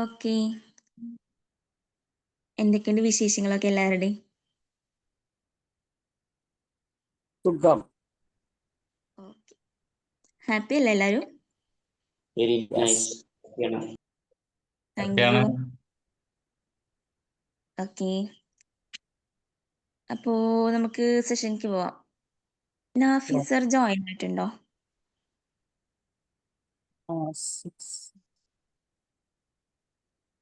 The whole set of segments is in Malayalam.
ഓക്കെ. എന്തൊക്കെയുണ്ട് വിശേഷങ്ങളൊക്കെ എല്ലാവരുടെയും? സുഖം. ഓക്കെ. ഹാപ്പി അല്ലേ എല്ലാവരും? Very Yes. Nice. Thank you. Okay. അപ്പോ നമുക്ക് സെഷനിലേക്ക് പോവാം. നാഫിസ് സർ ജോയിൻ ആയിട്ടുണ്ടോ? 6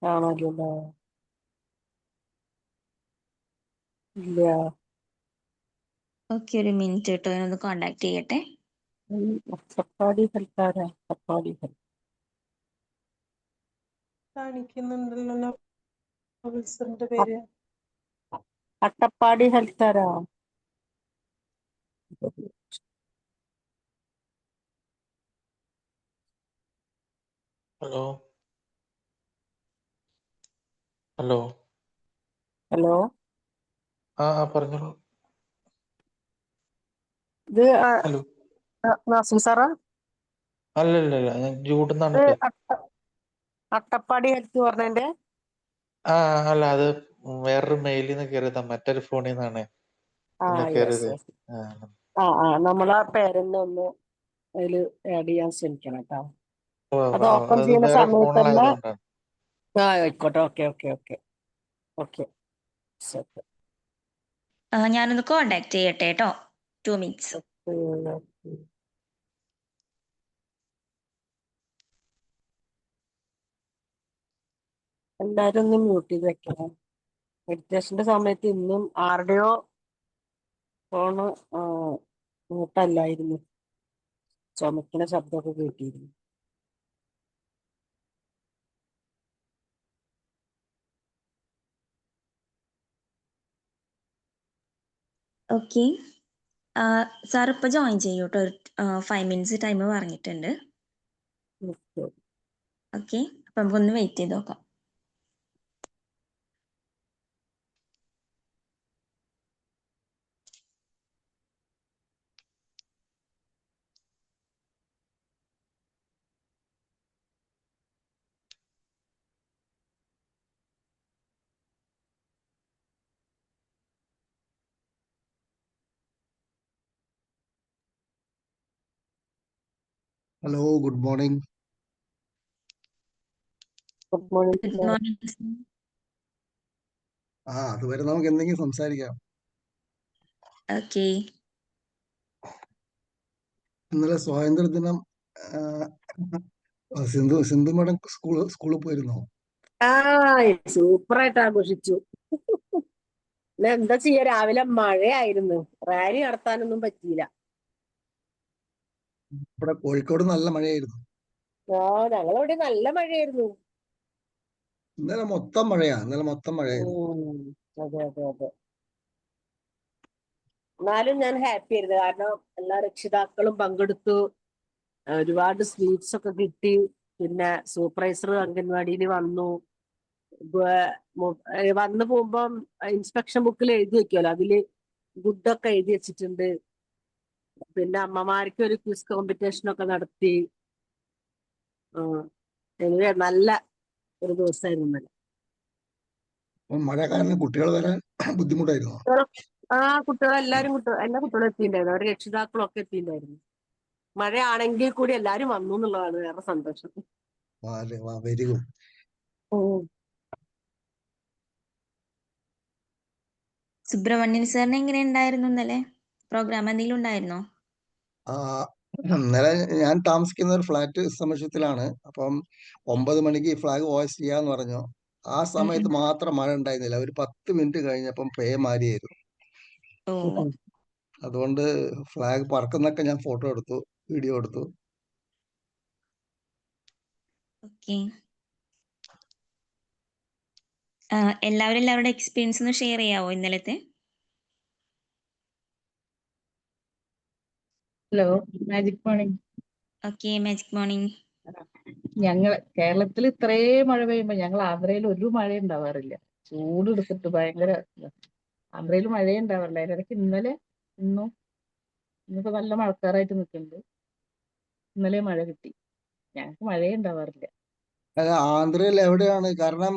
ആണല്ലോ. ഇല്ല. ഓക്കെ, ഒരു മിനിറ്റ് കേട്ടോ, ഞാനൊന്ന് കോണ്ടാക്ട് ചെയ്യട്ടെ. അട്ടപ്പാടി ഹെൽത്താരാ? അട്ടപ്പാടി കാണിക്കുന്നുണ്ടല്ലോ ഓഫീസറിന്റെ പേര്. അട്ടപ്പാടി ഹെൽത്താരാ? ഹലോ ഹലോ ഹലോ, പറഞ്ഞോളൂ. ഇത് ഹലോ. നാസിം സാറാ? അല്ലല്ല, ഞാൻ ജൂഡെന്നാണ് ഇത് പേര്. അട്ടപ്പാടി ഹെൽത്ത് പറഞ്ഞതിന്റെ? അല്ല, അത് വേറൊരു മെയിലിൽ നിന്ന് കയറിയതാ, മറ്റൊരു ഫോണിൽ നിന്നാണ് കയറിയത്. നമ്മളാ പേരെന്നെ ഒന്ന് അതില് ആഡ് ചെയ്യാൻ ശ്രമിക്കണം കേട്ടോ. അത് ഓപ്പൺ അത് ചെയ്യുന്ന വേറെ സമയത്ത് തന്നെ ഫോണിലായതുകൊണ്ടാണ്. ആയിക്കോട്ടെ. Okay okay okay okay. ഞാനൊന്ന് കോണ്ടാക്ട് ചെയ്യട്ടെ കേട്ടോ. 2 മിനിറ്റ്സ്. എല്ലാരും ഒന്ന് മ്യൂട്ട് ചെയ്ത് വെക്കണം. മെഡിറ്റേഷന്റെ സമയത്ത് ഇന്നും ആരുടെയോ ഫോണ് മ്യൂട്ടല്ലായിരുന്നു. ചുമക്കുന്ന ശബ്ദമൊക്കെ കേട്ടിരുന്നു. ഓക്കെ. സാർ ഇപ്പൊ ജോയിൻ ചെയ്യൂ കേട്ടോ. 5 മിനിറ്റ്സ് ടൈം പറഞ്ഞിട്ടുണ്ട്. ഓക്കെ, അപ്പൊ നമുക്കൊന്ന് വെയിറ്റ് ചെയ്ത് നോക്കാം. Hello, good morning. Good morning. Good morning. അതുവരെ നമുക്ക് എന്തെങ്കിലും സംസാരിക്കാം. ഓക്കെ. ഇന്നലെ സ്വാതന്ത്ര്യ ദിനം സിന്ധു മേഡം സ്കൂളിൽ പോയിരുന്നോ? സൂപ്പറായിട്ട് ആഘോഷിച്ചു. എന്താ ചെയ്യാ, രാവിലെ മഴയായിരുന്നു, റാലി നടത്താനൊന്നും പറ്റിയില്ല. ഇവിടെ കോഴിക്കോട് നല്ല മഴയായിരുന്നു. ഞങ്ങളിവിടെ നല്ല മഴയായിരുന്നു. ഇന്നലെ മൊത്തം മഴയായിരുന്നു. അതെ അതെ അതെ. എന്നാലും ഞാൻ ഹാപ്പി ആയിരുന്നു, കാരണം എല്ലാ രക്ഷിതാക്കളും പങ്കെടുത്തു. ഒരുപാട് സ്വീറ്റ്സ് ഒക്കെ കിട്ടി. പിന്നെ സൂപ്പർവൈസർ അംഗൻവാടിയിൽ വന്നു. വന്നു പോകുമ്പം ഇൻസ്പെക്ഷൻ ബുക്കിൽ എഴുതി വെക്കുമല്ലോ, അതില് ഗുഡൊക്കെ എഴുതി വെച്ചിട്ടുണ്ട്. പിന്നെ അമ്മമാർക്ക് ഒരു ക്വിസ് കോമ്പറ്റീഷൻ ഒക്കെ നടത്തി. നല്ല ഒരു ദിവസമായിരുന്നു ഇന്നലെ. മഴ കാരണം കുട്ടികൾ വരാൻ ബുദ്ധിമുട്ടായിരുന്നു. എല്ലാ കുട്ടികളും എത്തിയിട്ടുണ്ടായിരുന്നു. അവരുടെ രക്ഷിതാക്കളും ഒക്കെ എത്തിയിട്ടുണ്ടായിരുന്നു. മഴയാണെങ്കിൽ കൂടി എല്ലാരും വന്നു എന്നുള്ളതാണ് വേറെ സന്തോഷം. Very good. സുബ്രഹ്മണ്യൻ സാറിന് എങ്ങനെ ഉണ്ടായിരുന്നു ഇന്നലെ? പ്രോഗ്രാം എന്തെങ്കിലും ഉണ്ടായിരുന്നോ? ഇന്നലെ ഞാൻ താമസിക്കുന്ന ഒരു ഫ്ലാറ്റ് സമുച്ചയത്തിലാണ്. അപ്പം 9 മണിക്ക് ഫ്ലാഗ് ഹോയിസ്റ്റ് ചെയ്യാന്ന് പറഞ്ഞു. ആ സമയത്ത് മാത്രം മഴ ഉണ്ടായിരുന്നില്ല. ഒരു 10 മിനിറ്റ് കഴിഞ്ഞപ്പം പേമാരിയായിരുന്നു. അതുകൊണ്ട് ഫ്ലാഗ് പറക്കുന്നൊക്കെ ഞാൻ ഫോട്ടോ എടുത്തു, വീഡിയോ എടുത്തു. ഓക്കെ. എല്ലാവരും എല്ലാവരുടെ എക്സ്പീരിയൻസ് ഒന്ന് ഷെയർ ചെയ്യാവോ ഇന്നലത്തെ? Hello, magic morning. Okay, magic morning. കേരളത്തിൽ ഇത്രയും മഴ പെയ്യുമ്പോ ഞങ്ങൾ ആന്ധ്രയിൽ ഒരു മഴ ഉണ്ടാവാറില്ല. ചൂട് എടുത്തിട്ട് ഭയങ്കര. ആന്ധ്രയിൽ മഴയേ ഉണ്ടാവാറില്ല. അതിനിടയ്ക്ക് ഇന്നിപ്പോ നല്ല മഴക്കാറായിട്ട് നിൽക്കുന്നുണ്ട്. ഇന്നലെ മഴ കിട്ടി. ഞങ്ങൾക്ക് മഴയേ ഉണ്ടാവാറില്ല. അല്ല, ആന്ധ്രയിൽ എവിടെയാണ്? കാരണം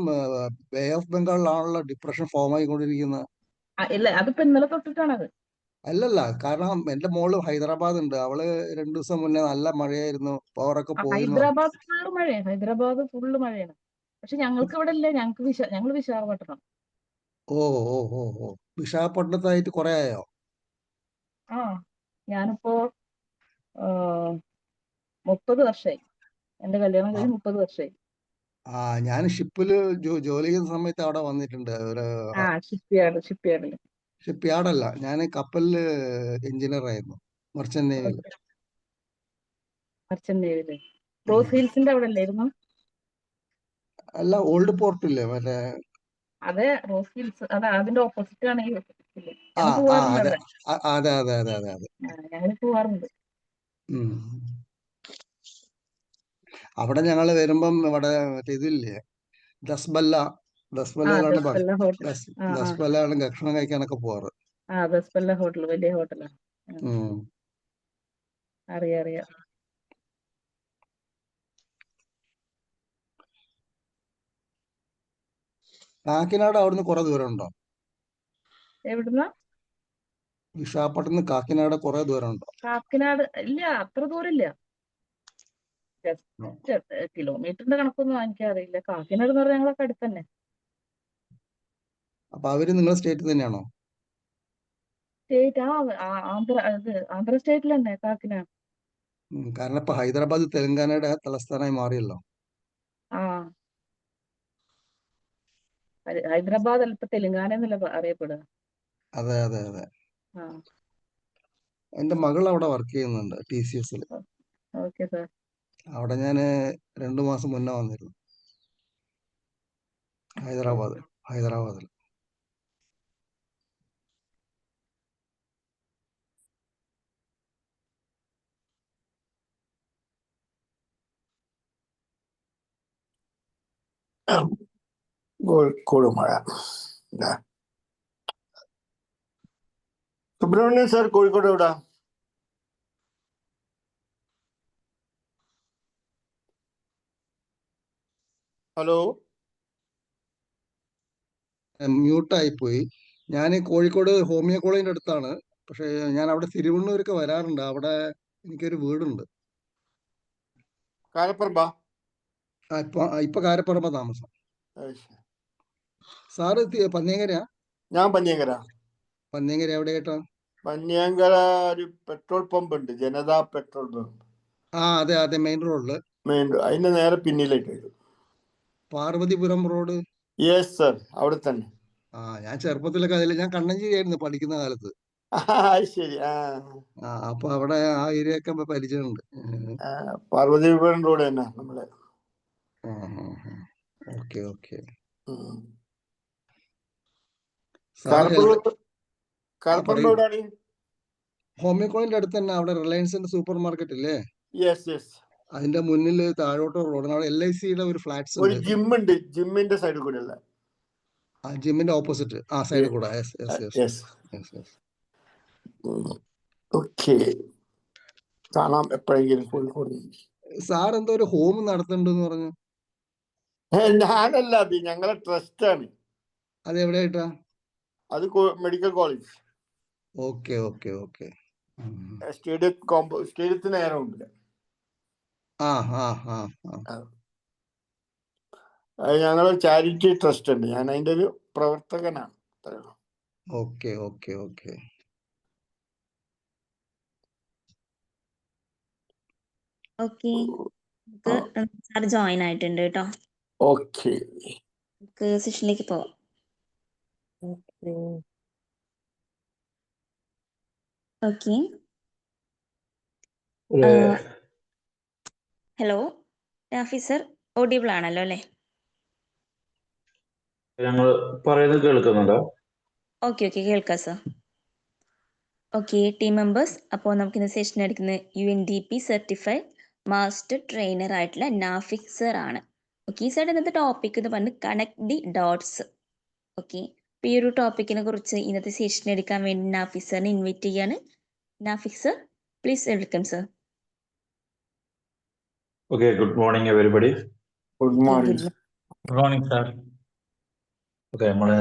ബേ ഓഫ് ബംഗാളിലാണല്ലോ ഡിപ്രഷൻ ഫോം ആയിക്കൊണ്ടിരിക്കുന്നത്. ഇല്ല, അതിപ്പോ ഇന്നലെ തൊട്ടിട്ടാണത്. അല്ലല്ല, കാരണം എന്റെ മോള് ഹൈദരാബാദ് ഉണ്ട്. അവള് 2 ദിവസം മുന്നേ നല്ല മഴയായിരുന്നു, പവറൊക്കെ പോയിന്ന് പറഞ്ഞു. ഹൈദരാബാദ് ഫുള്ള് മഴയാണ്. ഹൈദരാബാദ് ഫുള്ള് മഴയാണ്. പക്ഷെ ഞങ്ങൾക്ക് ഇവിടെ ഇല്ല. ഞങ്ങൾ വിശാഖപട്ടണം. ഓ ഓ ഓ ഓ വിശാഖപട്ടണത്തായിട്ട് കുറെ ആയോ? ആ ഞാനിപ്പോ 30 വർഷമായി. എന്റെ കല്യാണം ആ കഴിഞ്ഞ് 30 വർഷമായി. ആ, ഞാൻ ഷിപ്പില് ജോലി ചെയ്യുന്ന സമയത്ത് അവിടെ വന്നിട്ടുണ്ട്. ഒരു ഷിപ്പ് യാർഡില്. ഷിപ്പ് യാർഡല്ല, ഞാൻ കപ്പലില് എഞ്ചിനീയർ ആയിരുന്നു, മർച്ചന്റ് നേവിയിൽ. മർച്ചന്റ് നേവിയില് റോസ് ഹിൽസിന്റെ അവിടെ അല്ലായിരുന്നു? അല്ല, ഓൾഡ് പോർട്ടില്ലേ മറ്റേ? അതെ, റോസ് ഹിൽസ്. അതാ അതിന്റെ ഓപ്പോസിറ്റ് ആണ് ഈ ഹില്ല്. ആ ഞങ്ങൾ ആ പോവാറുണ്ട് അതെ അവിടെ. അതെ അതെ അതെ അതെ അതെ. ഞങ്ങൾ പോവാറുണ്ട്. ഉം. അവിടെ ഞങ്ങൾ വരുമ്പം ഇവിടെ മറ്റേ ഇതില്ലേ, ദസ്ബല്ലയിലാണ് ദസ്പല്ല ഹോട്ടൽ. ദസ്ബല്ലയാണ് ഭക്ഷണം കഴിക്കാനൊക്കെ പോവാറ്. ദസ്പല്ല ഹോട്ടൽ വലിയ ഹോട്ടലാണ്. ഉം. അറിയാം. കാക്കിനാട് അവിടുന്ന് കുറെ ദൂരം ഉണ്ടോ? എവിടുന്ന? വിശാഖപട്ടണത്ത് കാക്കിനാട് കുറെ ദൂരം ഉണ്ടോ? കാക്കിനാട് ഇല്ല, അത്ര ദൂരമില്ല. ജസ്റ്റ് കിലോമീറ്ററിന്റെ കണക്കൊന്നും എനിക്കറിയില്ല. കാക്കിനാട് എന്ന് പറഞ്ഞാൽ ഞങ്ങളൊക്കെ അടുത്ത് തന്നെ. അപ്പൊ അവര് നിങ്ങളുടെ സ്റ്റേറ്റ് തന്നെയാണോ? സ്റ്റേറ്റ് ആന്ധ്ര സ്റ്റേറ്റിൽ തന്നെ കാക്കിനാട്. കാരണം ഇപ്പൊ ഹൈദരാബാദ് തെലങ്കാനയുടെ തലസ്ഥാനമായി മാറിയല്ലോ. ആ ഹൈദരാബാദ് അല്ല, ഇപ്പൊ തെലുങ്കാന എന്നല്ല അറിയപ്പെടുക. അതെ അതെ അതെ. ആ എന്റെ മകൾ അവിടെ വർക്ക് ചെയ്യുന്നുണ്ട്, TCS-ൽ. Okay sir. അവിടെ ഞാൻ 2 മാസം മുന്നേ വന്നിരുന്നു, ഹൈദരാബാദിൽ. കോഴിക്കോട് മഴ. സുബ്രഹ്മണ്യൻ സാർ കോഴിക്കോട് എവിടാ? ഹലോ, മ്യൂട്ടായി പോയി. ഞാൻ കോഴിക്കോട് ഹോമിയോ കോളേജിന്റെ അടുത്താണ്. പക്ഷെ ഞാൻ അവിടെ തിരുവണ്ണൂരൊക്കെ വരാറുണ്ട്. അവിടെ എനിക്കൊരു വീടുണ്ട്. കാരപ്പറമ്പാ? ഇപ്പൊ കാരപ്പറമ്പ താമസം. സാറ് പന്നിയങ്കരയാ? ഞാൻ പന്നിയങ്കര. പന്നിയങ്കര എവിടെയായിട്ടാ? പന്നിയങ്കര ഒരു പെട്രോൾ പമ്പ് ഉണ്ട്, ജനതാ പെട്രോൾ പമ്പ്. അതെ അതെ, മെയിൻ റോഡില്. അതിന്റെ നേരെ പിന്നിലേക്ക് വരും. പാർവതിപുരം റോഡ്. യെസ് സർ, അവിടെ തന്നെ. ഞാൻ ചെറുപ്പത്തിലൊക്കെ അതിൽ, ഞാൻ കണ്ണഞ്ചേരിയായിരുന്നു പഠിക്കുന്ന കാലത്ത്. ശരി. അപ്പൊ അവിടെ ആ ഏരിയ ഒക്കെ പരിചയമുണ്ട്. പാർവതിപുരം റോഡ് തന്നെ നമ്മളെ. Okay okay. കാരപ്പറമ്പ് എവിടെയാണ്? ഹോമിയോ കോളേജിന്റെ അടുത്ത് തന്നെ. അവിടെ റിലയൻസിന്റെ സൂപ്പർ മാർക്കറ്റ് ഇല്ലേ? യെസ്. അതിന്റെ മുന്നിൽ താഴോട്ട് റോഡ്, അവിടെ LICയുടെ ഒരു ഫ്ലാറ്റ്സ് ഒരു ഉണ്ട്. ജിം ഉണ്ട്, ജിമ്മിന്റെ സൈഡിൽ കൂടെ അല്ല? ജിമ്മിന്റെ ഓപ്പോസിറ്റ് സൈഡിൽ കൂടെ. ഓക്കെ, കാണാം എപ്പോഴെങ്കിലും കോഴിക്കോട്. സാർ എന്തോ ഒരു ഹോം നടത്തുന്നുണ്ടെന്ന് പറഞ്ഞു. ഞാനല്ല, അത് ഞങ്ങളെ ട്രസ്റ്റാണ്. അത് എവിടെയായിട്ടാ? അത് medical college. Okay okay okay. സ്റ്റേഡിയത്തിന് നേരം ഉണ്ട്. ഞങ്ങളെ ചാരിറ്റി ട്രസ്റ്റ് ഉണ്ട്, ഞാൻ അതിന്റെ ഒരു പ്രവർത്തകനാണ്. Okay okay okay. Okay, sir join ആയിട്ടുണ്ട് കേട്ടോ. ഓക്കെ, നമുക്ക് സെഷനിലേക്ക് പോവാം. Okay. Hello Rafi sir, audible ആണല്ലോ അല്ലേ? ഞങ്ങൾ പറയുന്നത് കേൾക്കുന്നുണ്ടോ? ഓക്കെ കേൾക്കാം സർ. ഓക്കെ ടീം മെമ്പേഴ്സ്, അപ്പോൾ നമുക്കിന്ന് സെഷൻ എടുക്കുന്നത് UNDP സർട്ടിഫൈഡ് മാസ്റ്റർ ട്രെയിനർ ആയിട്ടുള്ള നാഫിക് സർ ആണ്. ഓക്കെ, ഈ സാർ ഇന്നത്തെ ടോപ്പിക് എന്ന് പറഞ്ഞ് കണക്ട് ദി ഡോട്ട്സ്. ഓക്കെ, അപ്പോൾ ഈ ഒരു ടോപ്പിക്കിനെ കുറിച്ച് ഇന്നത്തെ സെഷൻ എടുക്കാൻ വേണ്ടി നാഫിക് സാറിനെ ഇൻവൈറ്റ് ചെയ്യാണ്. Nafik sir, please welcome sir. Okay, good morning everybody. Good Okay, morning. good good morning sir. Okay, നമ്മള്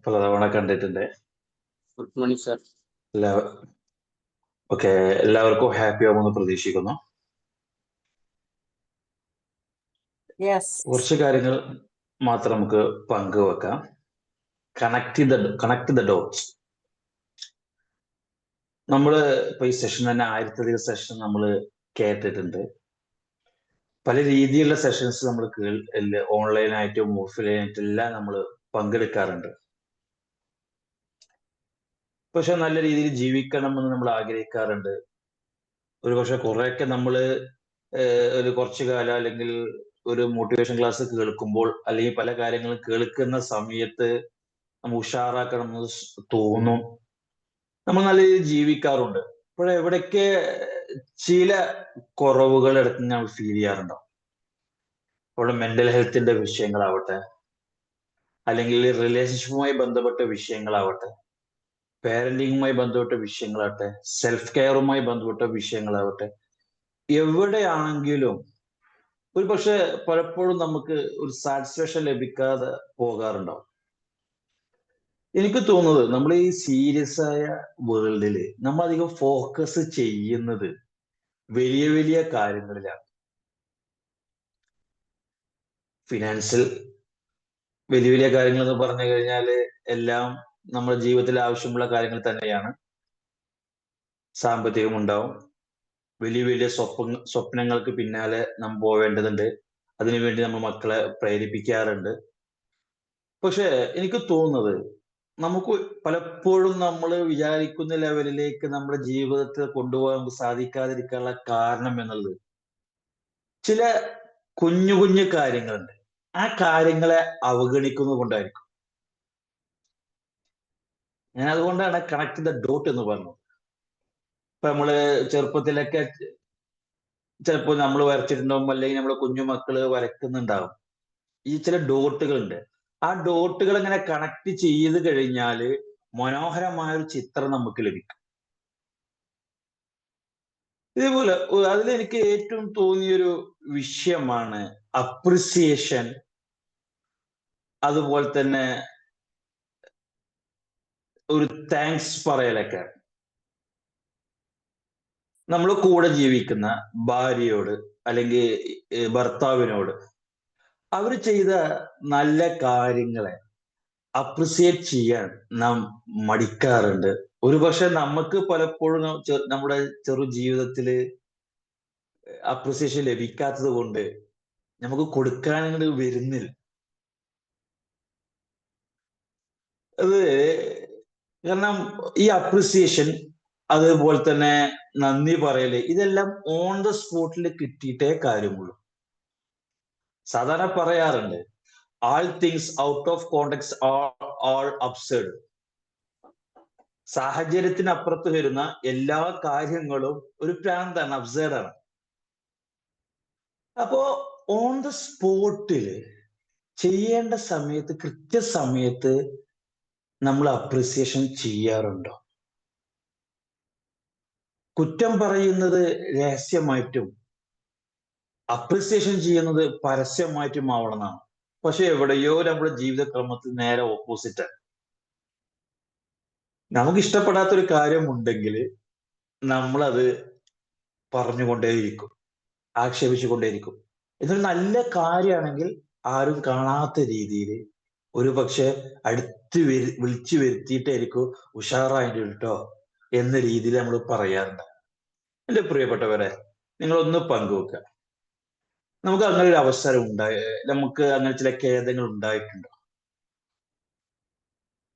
പലതവണ കണ്ടിട്ടുണ്ട്. Good morning sir. ഓക്കെ, എല്ലാവർക്കും ഹാപ്പി ആവുമെന്ന് പ്രതീക്ഷിക്കുന്നു. യെസ്. കുറച്ച് കാര്യങ്ങൾ മാത്രം നമുക്ക് പങ്കുവെക്കാം. Connect the dots. നമ്മള് ഇപ്പൊ ഈ സെഷൻ തന്നെ 1000 സെഷൻ നമ്മൾ കേട്ടിട്ടുണ്ട്. പല രീതിയിലുള്ള സെഷൻസ് നമ്മൾ ഓൺലൈനായിട്ടും ഓഫ്ലൈനായിട്ടും എല്ലാം നമ്മൾ പങ്കെടുക്കാറുണ്ട്. പക്ഷെ നല്ല രീതിയിൽ ജീവിക്കണമെന്ന് നമ്മൾ ആഗ്രഹിക്കാറുണ്ട്. ഒരു പക്ഷെ കുറെയൊക്കെ നമ്മൾ ഒരു കുറച്ചു കാലം അല്ലെങ്കിൽ ഒരു മോട്ടിവേഷൻ ക്ലാസ് കേൾക്കുമ്പോൾ അല്ലെങ്കിൽ പല കാര്യങ്ങളും കേൾക്കുന്ന സമയത്ത് നമ്മൾ ഉഷാറാക്കണമെന്ന് തോന്നും. നമ്മൾ നല്ല രീതിയിൽ ജീവിക്കാറുണ്ട്. അപ്പോൾ എവിടൊക്കെ ചില കുറവുകൾ എടുത്ത് നമ്മൾ ഫീൽ ചെയ്യാറുണ്ടോ? അവിടെ മെന്റൽ ഹെൽത്തിന്റെ വിഷയങ്ങളാവട്ടെ, അല്ലെങ്കിൽ റിലേഷൻഷിപ്പുമായി ബന്ധപ്പെട്ട വിഷയങ്ങളാവട്ടെ, പാരന്റിങ്ങുമായി ബന്ധപ്പെട്ട വിഷയങ്ങളാവട്ടെ, സെൽഫ് കെയറുമായി ബന്ധപ്പെട്ട വിഷയങ്ങളാവട്ടെ, എവിടെയാണെങ്കിലും ഒരു പക്ഷെ പലപ്പോഴും നമുക്ക് ഒരു സാറ്റിസ്ഫാക്ഷൻ ലഭിക്കാതെ പോകാറുണ്ടാവും. എനിക്ക് തോന്നുന്നത് നമ്മൾ ഈ സീരിയസ് ആയ വേൾഡില് നമ്മൾ അധികം ഫോക്കസ് ചെയ്യുന്നത് വലിയ വലിയ കാര്യങ്ങളിലാണ്. ഫിനാൻഷ്യൽ വലിയ വലിയ കാര്യങ്ങൾ എന്ന് പറഞ്ഞു കഴിഞ്ഞാൽ എല്ലാം നമ്മുടെ ജീവിതത്തിൽ ആവശ്യമുള്ള കാര്യങ്ങൾ തന്നെയാണ്. സാമ്പത്തികം ഉണ്ടാവും, വലിയ വലിയ സ്വപ്നങ്ങൾക്ക് പിന്നാലെ നാം പോവേണ്ടതുണ്ട്, അതിനുവേണ്ടി നമ്മൾ മക്കളെ പ്രേരിപ്പിക്കാറുണ്ട്. പക്ഷെ എനിക്ക് തോന്നുന്നത് നമുക്ക് പലപ്പോഴും നമ്മൾ വിചാരിക്കുന്ന ലെവലിലേക്ക് നമ്മുടെ ജീവിതത്തെ കൊണ്ടുപോകാൻ നമുക്ക് സാധിക്കാതിരിക്കാനുള്ള കാരണം എന്നുള്ളത് ചില കുഞ്ഞു കുഞ്ഞു കാര്യങ്ങളുണ്ട്. ആ കാര്യങ്ങളെ അവഗണിക്കുന്നത് കൊണ്ടായിരിക്കും. ഞാൻ അതുകൊണ്ടാണ് കണക്ട് ദ ഡോട്ട് എന്ന് പറഞ്ഞത്. ഇപ്പൊ നമ്മള് ചെറുപ്പത്തിലൊക്കെ ചിലപ്പോൾ നമ്മൾ വരച്ചിട്ടുണ്ടാവും, അല്ലെങ്കിൽ നമ്മുടെ കുഞ്ഞുമക്കള് വരക്കുന്നുണ്ടാവും. ഈ ചില ഡോട്ടുകളുണ്ട്. ആ ഡോട്ടുകൾ ഇങ്ങനെ കണക്ട് ചെയ്ത് കഴിഞ്ഞാല് മനോഹരമായ ഒരു ചിത്രം നമുക്ക് ലഭിക്കും. ഇതേപോലെ അതിലെനിക്ക് ഏറ്റവും തോന്നിയൊരു വിഷയമാണ് അപ്രിസിയേഷൻ, അതുപോലെ തന്നെ ഒരു താങ്ക്സ് പറയലൊക്കെ. നമ്മൾ കൂടെ ജീവിക്കുന്ന ഭാര്യയോട് അല്ലെങ്കിൽ ഭർത്താവിനോട് അവർ ചെയ്ത നല്ല കാര്യങ്ങളെ അപ്രിസിയേറ്റ് ചെയ്യാൻ നാം മടിക്കാറുണ്ട്. ഒരുപക്ഷെ നമുക്ക് പലപ്പോഴും നമ്മുടെ ചെറു ജീവിതത്തില് അപ്രിസിയേഷൻ ലഭിക്കാത്തത് കൊണ്ട് നമുക്ക് കൊടുക്കാനങ്ങോട്ട് വരുന്നില്ല. അത് കാരണം ഈ അപ്രിസിയേഷൻ, അതുപോലെ തന്നെ നന്ദി പറയല്, ഇതെല്ലാം ഓൺ ദ സ്പോട്ടിൽ കിട്ടിയിട്ടേ കാര്യമുള്ളൂ. സാധാരണ പറയാറുണ്ട്, all things out of context are absurd. സാഹചര്യത്തിന് അപ്പുറത്ത് വരുന്ന എല്ലാ കാര്യങ്ങളും ഒരു പ്രാന്താണ്, അബ്സേർഡ് ആണ്. അപ്പോ ഓൺ ദ സ്പോട്ടില് ചെയ്യേണ്ട സമയത്ത് കൃത്യസമയത്ത് നമ്മൾ അപ്രിസിയേഷൻ ചെയ്യാറുണ്ടോ? കുറ്റം പറയുന്നത് രഹസ്യമായിട്ടും അപ്രിസിയേഷൻ ചെയ്യുന്നത് പരസ്യമായിട്ടും ആവണമെന്നാണ്. പക്ഷെ എവിടെയോ നമ്മുടെ ജീവിതക്രമത്തിൽ നേരെ ഓപ്പോസിറ്റ്. നമുക്ക് ഇഷ്ടപ്പെടാത്തൊരു കാര്യം ഉണ്ടെങ്കിൽ നമ്മളത് പറഞ്ഞുകൊണ്ടേയിരിക്കും, ആക്ഷേപിച്ചുകൊണ്ടേയിരിക്കും. ഇതൊരു നല്ല കാര്യമാണെങ്കിൽ ആരും കാണാത്ത രീതിയിൽ ഒരു പക്ഷെ അടുത്ത് വിളിച്ചു വരുത്തിയിട്ടായിരിക്കും ഉഷാറായിട്ട് കേട്ടോ എന്ന രീതിയിൽ നമ്മൾ പറയാറുണ്ട്. എൻ്റെ പ്രിയപ്പെട്ടവരെ, നിങ്ങളൊന്ന് പങ്കുവെക്കുക. നമുക്ക് അങ്ങനെ ഒരു അവസരം നമുക്ക് അങ്ങനെ ചില ഖേദങ്ങൾ ഉണ്ടായിട്ടുണ്ടോ?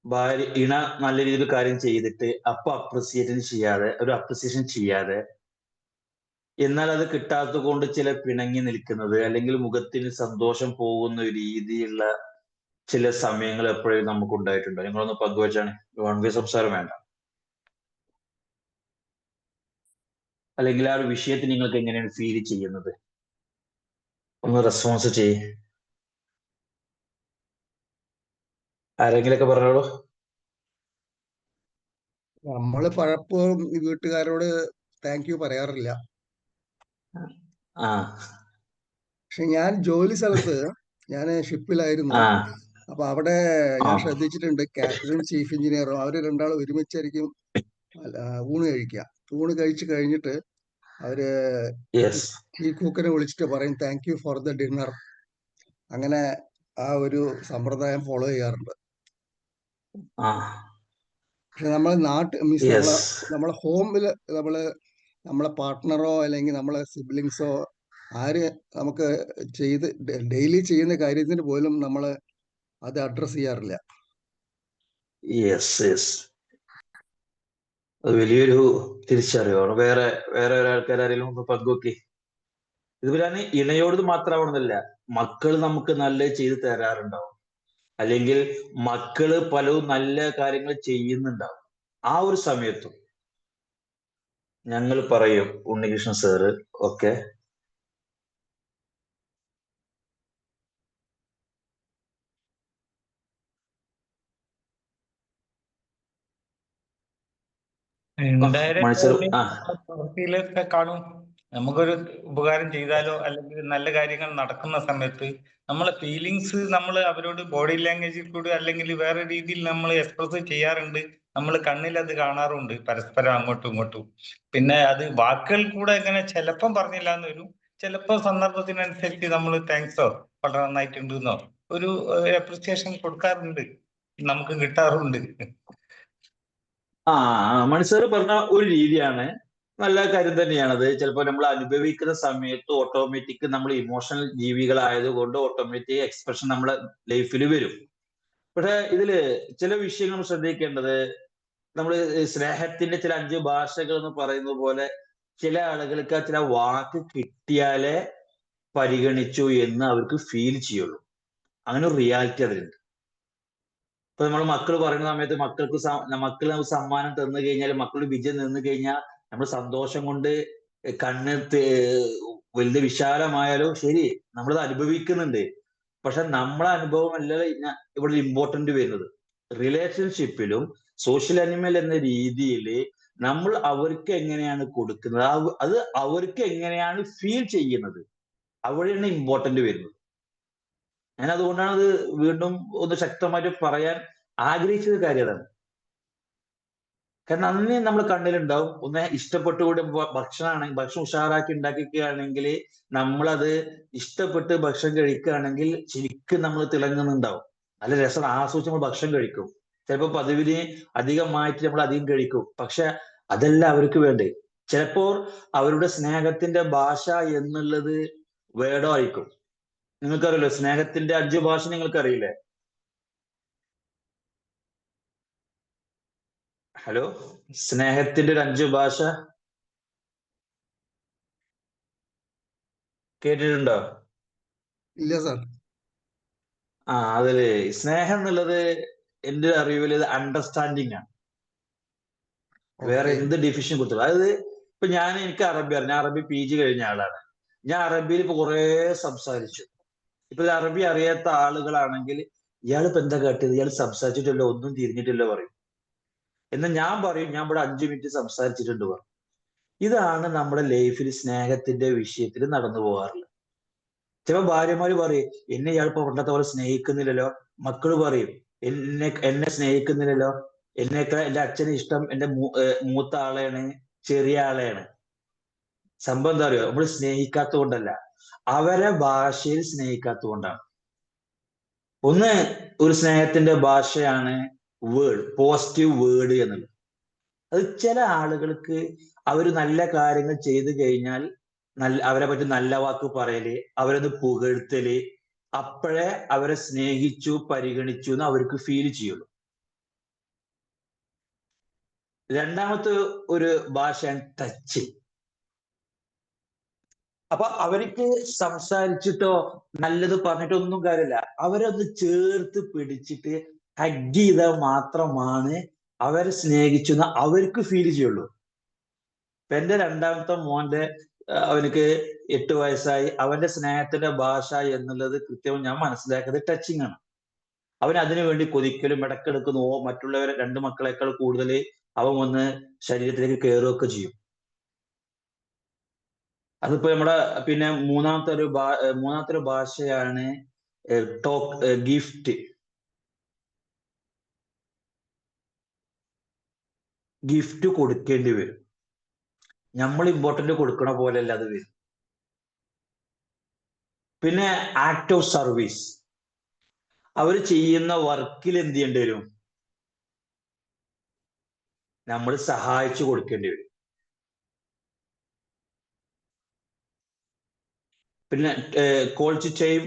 ഭാര്യ ഇണ നല്ല രീതിയിൽ കാര്യം ചെയ്തിട്ട് ഒരു അപ്രിസിയേഷൻ ചെയ്യാതെ എന്നാൽ അത് കിട്ടാത്തത് കൊണ്ട് ചില പിണങ്ങി നിൽക്കുന്നത്, അല്ലെങ്കിൽ മുഖത്തിന് സന്തോഷം പോകുന്ന ഒരു രീതിയിലുള്ള ചില സമയങ്ങൾ എപ്പോഴും നമുക്ക് ഉണ്ടായിട്ടുണ്ടോ? നിങ്ങളൊന്ന് പങ്കുവച്ചാണ്. വൺ വേ സംസാരം വേണ്ട. അല്ലെങ്കിൽ ആ ഒരു വിഷയത്തിൽ നിങ്ങൾക്ക് എങ്ങനെയാണ് ഫീൽ ചെയ്യുന്നത്? ഒന്ന് റെസ്പോൺസ് ചെയ്യ്. ആരെങ്കിലൊക്കെ പറഞ്ഞോളൂ. നമ്മള് പലപ്പോഴും ഈ വീട്ടുകാരോട് താങ്ക് യു പറയാറില്ല. ആ പക്ഷെ ഞാൻ ജോലി സ്ഥലത്ത് ഞാൻ ഷിപ്പിലായിരുന്നു. ആ അപ്പൊ അവിടെ ആ ഞാൻ ശ്രദ്ധിച്ചിട്ടുണ്ട്, ക്യാപ്റ്റനും ചീഫ് എഞ്ചിനീയറും അവര് രണ്ടാളും ഒരുമിച്ചായിരിക്കും ഊണ് കഴിക്കുക. ഊണ് കഴിച്ചു കഴിഞ്ഞിട്ട് അവര് യെസ് ടീ കുക്കനെ വിളിച്ചിട്ട് പറയും thank you for the dinner. അങ്ങനെ ആ ഒരു സമ്പ്രദായം ഫോളോ ചെയ്യാറുണ്ട്. ആ പക്ഷെ നമ്മൾ മീൻസ് യെസ് നമ്മളെ ഹോമില് നമ്മളെ പാർട്ട്ണറോ അല്ലെങ്കിൽ നമ്മളെ സിബ്ലിങ്സോ ആര് നമുക്ക് ഡെയിലി ചെയ്യുന്ന കാര്യത്തിന് പോലും നമ്മൾ അത് അഡ്രസ് ചെയ്യാറില്ല. യെസ് യെസ് അത് വലിയൊരു തിരിച്ചറിവാണ്. വേറെ വേറെ ഒരാൾക്കാർ ആരെങ്കിലും ഒന്ന് പങ്കുവെക്കി. ഇതുപോലെയാണ് ഇണയോട് മാത്രമാവണമെന്നില്ല, മക്കൾ നമുക്ക് നല്ല ചെയ്ത് തരാറുണ്ടാവും, അല്ലെങ്കിൽ മക്കള് പലതും നല്ല കാര്യങ്ങൾ ചെയ്യുന്നുണ്ടാവും. ആ ഒരു സമയത്തും ഞങ്ങൾ പറയും ഉണ്ണികൃഷ്ണൻ സാറ് ഒക്കെ എന്തായാലും മത്സരം പ്രവൃത്തിയിലൊക്കെ കാണും. നമുക്കൊരു ഉപകാരം ചെയ്താലോ അല്ലെങ്കിൽ നല്ല കാര്യങ്ങൾ നടക്കുന്ന സമയത്ത് നമ്മളെ ഫീലിങ്സ് നമ്മൾ അവരോട് ബോഡി ലാംഗ്വേജിൽ കൂടി അല്ലെങ്കിൽ വേറെ രീതിയിൽ നമ്മൾ എക്സ്പ്രസ് ചെയ്യാറുണ്ട്. നമ്മൾ കണ്ണിൽ അത് കാണാറുണ്ട് പരസ്പരം അങ്ങോട്ടും ഇങ്ങോട്ടും. പിന്നെ അത് വാക്കുകൾ കൂടെ ഇങ്ങനെ ചിലപ്പം പറഞ്ഞില്ല എന്ന് വരും, ചിലപ്പോ സന്ദർഭത്തിനനുസരിച്ച് നമ്മൾ താങ്ക്സോ വളരെ നന്നായിട്ടുണ്ട് എന്നോ ഒരു അപ്രിസിയേഷൻ കൊടുക്കാറുണ്ട്, നമുക്ക് കിട്ടാറുണ്ട്. മത്സർ പറഞ്ഞ ഒരു രീതിയാണ്, നല്ല കാര്യം തന്നെയാണത്. ചിലപ്പോൾ നമ്മൾ അനുഭവിക്കുന്ന സമയത്ത് ഓട്ടോമാറ്റിക് നമ്മൾ ഇമോഷണൽ ജീവികളായതുകൊണ്ട് ഓട്ടോമാറ്റിക് എക്സ്പ്രഷൻ നമ്മളെ ലൈഫിൽ വരും. പക്ഷെ ഇതില് ചില വിഷയങ്ങൾ നമ്മൾ ശ്രദ്ധിക്കേണ്ടത്, നമ്മൾ സ്നേഹത്തിന്റെ ചില 5 ഭാഷകൾ എന്ന് പറയുന്നത് പോലെ ചില ആളുകൾക്ക് ആ ചില വാക്ക് കിട്ടിയാലേ പരിഗണിച്ചു എന്ന് അവർക്ക് ഫീൽ ചെയ്യുള്ളൂ. അങ്ങനെ ഒരു റിയാലിറ്റി അതിലുണ്ട്. ഇപ്പൊ നമ്മൾ മക്കൾ പറയുന്ന സമയത്ത് മക്കൾ നമുക്ക് സമ്മാനം തന്നു കഴിഞ്ഞാൽ, മക്കളുടെ വിജയം നിന്ന് കഴിഞ്ഞാൽ നമ്മൾ സന്തോഷം കൊണ്ട് കണ്ണ് വലുത് വിശാലമായാലും ശരി നമ്മളത് അനുഭവിക്കുന്നുണ്ട്. പക്ഷെ നമ്മളെ അനുഭവം അല്ല ഇവിടെ ഇമ്പോർട്ടന്റ് വരുന്നത്. റിലേഷൻഷിപ്പിലും സോഷ്യൽ അനിമൽ എന്ന രീതിയിൽ നമ്മൾ അവർക്ക് എങ്ങനെയാണ് കൊടുക്കുന്നത്, അത് അവർക്ക് എങ്ങനെയാണ് ഫീൽ ചെയ്യുന്നത്, അവിടെയാണ് ഇമ്പോർട്ടന്റ് വരുന്നത്. ഞാൻ അതുകൊണ്ടാണ് അത് വീണ്ടും ഒന്ന് ശക്തമായിട്ട് പറയാൻ ആഗ്രഹിച്ചത് കാര്യം അതാണ്. കാരണം അന്ന് നമ്മൾ കണ്ണിലുണ്ടാവും. ഒന്ന് ഇഷ്ടപ്പെട്ടുകൂടി ഭക്ഷണം ഉഷാറാക്കി ഉണ്ടാക്കിക്കുകയാണെങ്കിൽ, നമ്മളത് ഇഷ്ടപ്പെട്ട് ഭക്ഷണം കഴിക്കുകയാണെങ്കിൽ ശരിക്കും നമ്മൾ തിളങ്ങുന്നുണ്ടാവും. നല്ല രസം ആസ്വദിച്ച് നമ്മൾ ഭക്ഷണം കഴിക്കും. ചിലപ്പോൾ പതിവിന് അധികമായിട്ട് നമ്മൾ അധികം കഴിക്കും. പക്ഷെ അതല്ല അവർക്ക് വേണ്ടേ. ചിലപ്പോൾ അവരുടെ സ്നേഹത്തിന്റെ ഭാഷ എന്നുള്ളത് വേർഡോ ആയിരിക്കും. നിങ്ങൾക്കറിയില്ലോ സ്നേഹത്തിന്റെ 5 ഭാഷ നിങ്ങൾക്കറിയില്ലേ? ഹലോ, സ്നേഹത്തിന്റെ ഒരു 5 ഭാഷ കേട്ടിട്ടുണ്ടോ? ഇല്ല സാർ. അതില് സ്നേഹം എന്നുള്ളത് എന്റെ അറിവിൽ അണ്ടർസ്റ്റാൻഡിങ് ആണ്. വേറെ എന്ത് ഡിഫിഷൻ കൊടുത്തത്. അതായത് ഇപ്പൊ എനിക്ക് അറബി അറിയാം. ഞാൻ അറബി PG കഴിഞ്ഞ ആളാണ്. ഞാൻ അറബിയിൽ ഇപ്പൊ കുറേ സംസാരിച്ചു. ഇപ്പൊ അറബി അറിയാത്ത ആളുകളാണെങ്കിൽ ഇയാളിപ്പോ എന്താ കേട്ടത്, ഇയാൾ സംസാരിച്ചിട്ടില്ലോ, ഒന്നും തിരിഞ്ഞിട്ടില്ലോ പറയും. എന്നാൽ ഞാൻ പറയും ഞാൻ ഇവിടെ 5 മിനിറ്റ് സംസാരിച്ചിട്ടുണ്ട് പറയും. ഇതാണ് നമ്മുടെ ലൈഫിൽ സ്നേഹത്തിന്റെ വിഷയത്തിൽ നടന്നു പോകാറുള്ളത്. ചില ഭാര്യമാര് പറയും എന്നെ ഇയാളിപ്പോ പണ്ടത്തെ പോലെ സ്നേഹിക്കുന്നില്ലല്ലോ. മക്കള് പറയും എന്നെ സ്നേഹിക്കുന്നില്ലല്ലോ, എന്നേക്കാൾ എന്റെ അച്ഛന് ഇഷ്ടം എന്റെ മൂത്ത ആളെയാണ്, ചെറിയ ആളെയാണ്. സംഭവം എന്താ അറിയോ, നമ്മൾ സ്നേഹിക്കാത്തത് കൊണ്ടല്ല, അവരെ ഭാഷയിൽ സ്നേഹിക്കാത്തത് കൊണ്ടാണ്. ഒന്ന്, ഒരു സ്നേഹത്തിന്റെ ഭാഷയാണ് വേർഡ്, പോസിറ്റീവ് വേർഡ് എന്നുള്ളത്. അത് ചില ആളുകൾക്ക് അവർ നല്ല കാര്യങ്ങൾ ചെയ്തു കഴിഞ്ഞാൽ അവരെ പറ്റി നല്ല വാക്ക് പറയല്, അവരൊന്ന് പുകഴ്ത്തല്, അപ്പോഴേ അവരെ സ്നേഹിച്ചു പരിഗണിച്ചു എന്ന് അവർക്ക് ഫീൽ ചെയ്യുള്ളൂ. രണ്ടാമത്തെ ഒരു ഭാഷയാണ് ടച്ച്. അപ്പൊ അവർക്ക് സംസാരിച്ചിട്ടോ നല്ലത് പറഞ്ഞിട്ടോ ഒന്നും കാര്യമില്ല, അവരൊന്ന് ചേർത്ത് പിടിച്ചിട്ട് ഹഗ് ചെയ്താൽ മാത്രമാണ് അവരെ സ്നേഹിച്ചു എന്ന് അവർക്ക് ഫീൽ ചെയ്യുള്ളൂ. ഇപ്പൊ എന്റെ രണ്ടാമത്തെ മോന്റെ അവനക്ക് 8 വയസ്സായി. അവന്റെ സ്നേഹത്തിന്റെ ഭാഷ എന്നുള്ളത് കൃത്യമായി ഞാൻ മനസ്സിലാക്കുന്നത് ടച്ചിങ് ആണ്. അവൻ അതിനു വേണ്ടി കൊതിക്കലും ഇടക്കെടുക്കുന്നു. മറ്റുള്ളവരെ 2 മക്കളെക്കാൾ കൂടുതൽ അവൻ വന്ന് ശരീരത്തിലേക്ക് കയറുകയൊക്കെ ചെയ്യും. അതിപ്പോ നമ്മുടെ പിന്നെ മൂന്നാമത്തെ ഒരു ഭാഷയാണ് ഗിഫ്റ്റ്. ഗിഫ്റ്റ് കൊടുക്കേണ്ടി വരും. നമ്മൾ ഇമ്പോർട്ടന്റ് കൊടുക്കണ പോലെയല്ല അത് വരും. പിന്നെ ആക്ട് ഓഫ് സർവീസ്, അവർ ചെയ്യുന്ന വർക്കിൽ എന്ത് ചെയ്യേണ്ടി വരും? നമ്മൾ സഹായിച്ചു കൊടുക്കേണ്ടി വരും. പിന്നെ ക്വാളിറ്റി ടൈം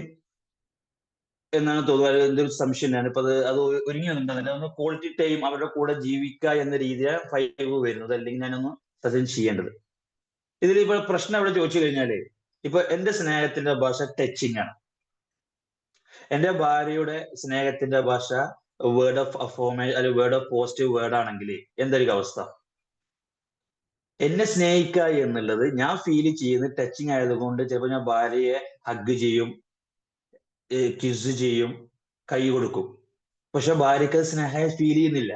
എന്നാണ് തോന്നുന്നത്, എന്തൊരു സംശയം ഉണ്ടായിരുന്നു. ഇപ്പൊ അത് ഒരുങ്ങി വന്നിട്ടുണ്ടെന്നില്ല. ഒന്ന് ക്വാളിറ്റി ടൈം അവരുടെ കൂടെ ജീവിക്കുക എന്ന രീതിയിലാണ് 5 വരുന്നത്, അല്ലെങ്കിൽ ഞാനൊന്ന് സജസ്റ്റ് ചെയ്യേണ്ടത്. ഇതിൽ ഇപ്പൊ പ്രശ്നം ഇവിടെ ചോദിച്ചു കഴിഞ്ഞാല്, ഇപ്പൊ എന്റെ സ്നേഹത്തിന്റെ ഭാഷ ടച്ചിങ് ആണ്. എന്റെ ഭാര്യയുടെ സ്നേഹത്തിന്റെ ഭാഷ വേർഡ് ഓഫ് അഫോർമേഷൻ അല്ലെങ്കിൽ വേർഡ് ഓഫ് പോസിറ്റീവ് വേർഡ് ആണെങ്കിൽ എന്തായിരിക്കും അവസ്ഥ? എന്നെ സ്നേഹിക്കുക എന്നുള്ളത് ഞാൻ ഫീൽ ചെയ്യുന്നത് ടച്ചിങ് ആയതുകൊണ്ട് ചിലപ്പോൾ ഞാൻ ഭാര്യയെ ഹഗ് ചെയ്യും, കിസ് ചെയ്യും, കൈ കൊടുക്കും. പക്ഷെ ഭാര്യക്ക് അത് സ്നേഹം ഫീൽ ചെയ്യുന്നില്ല.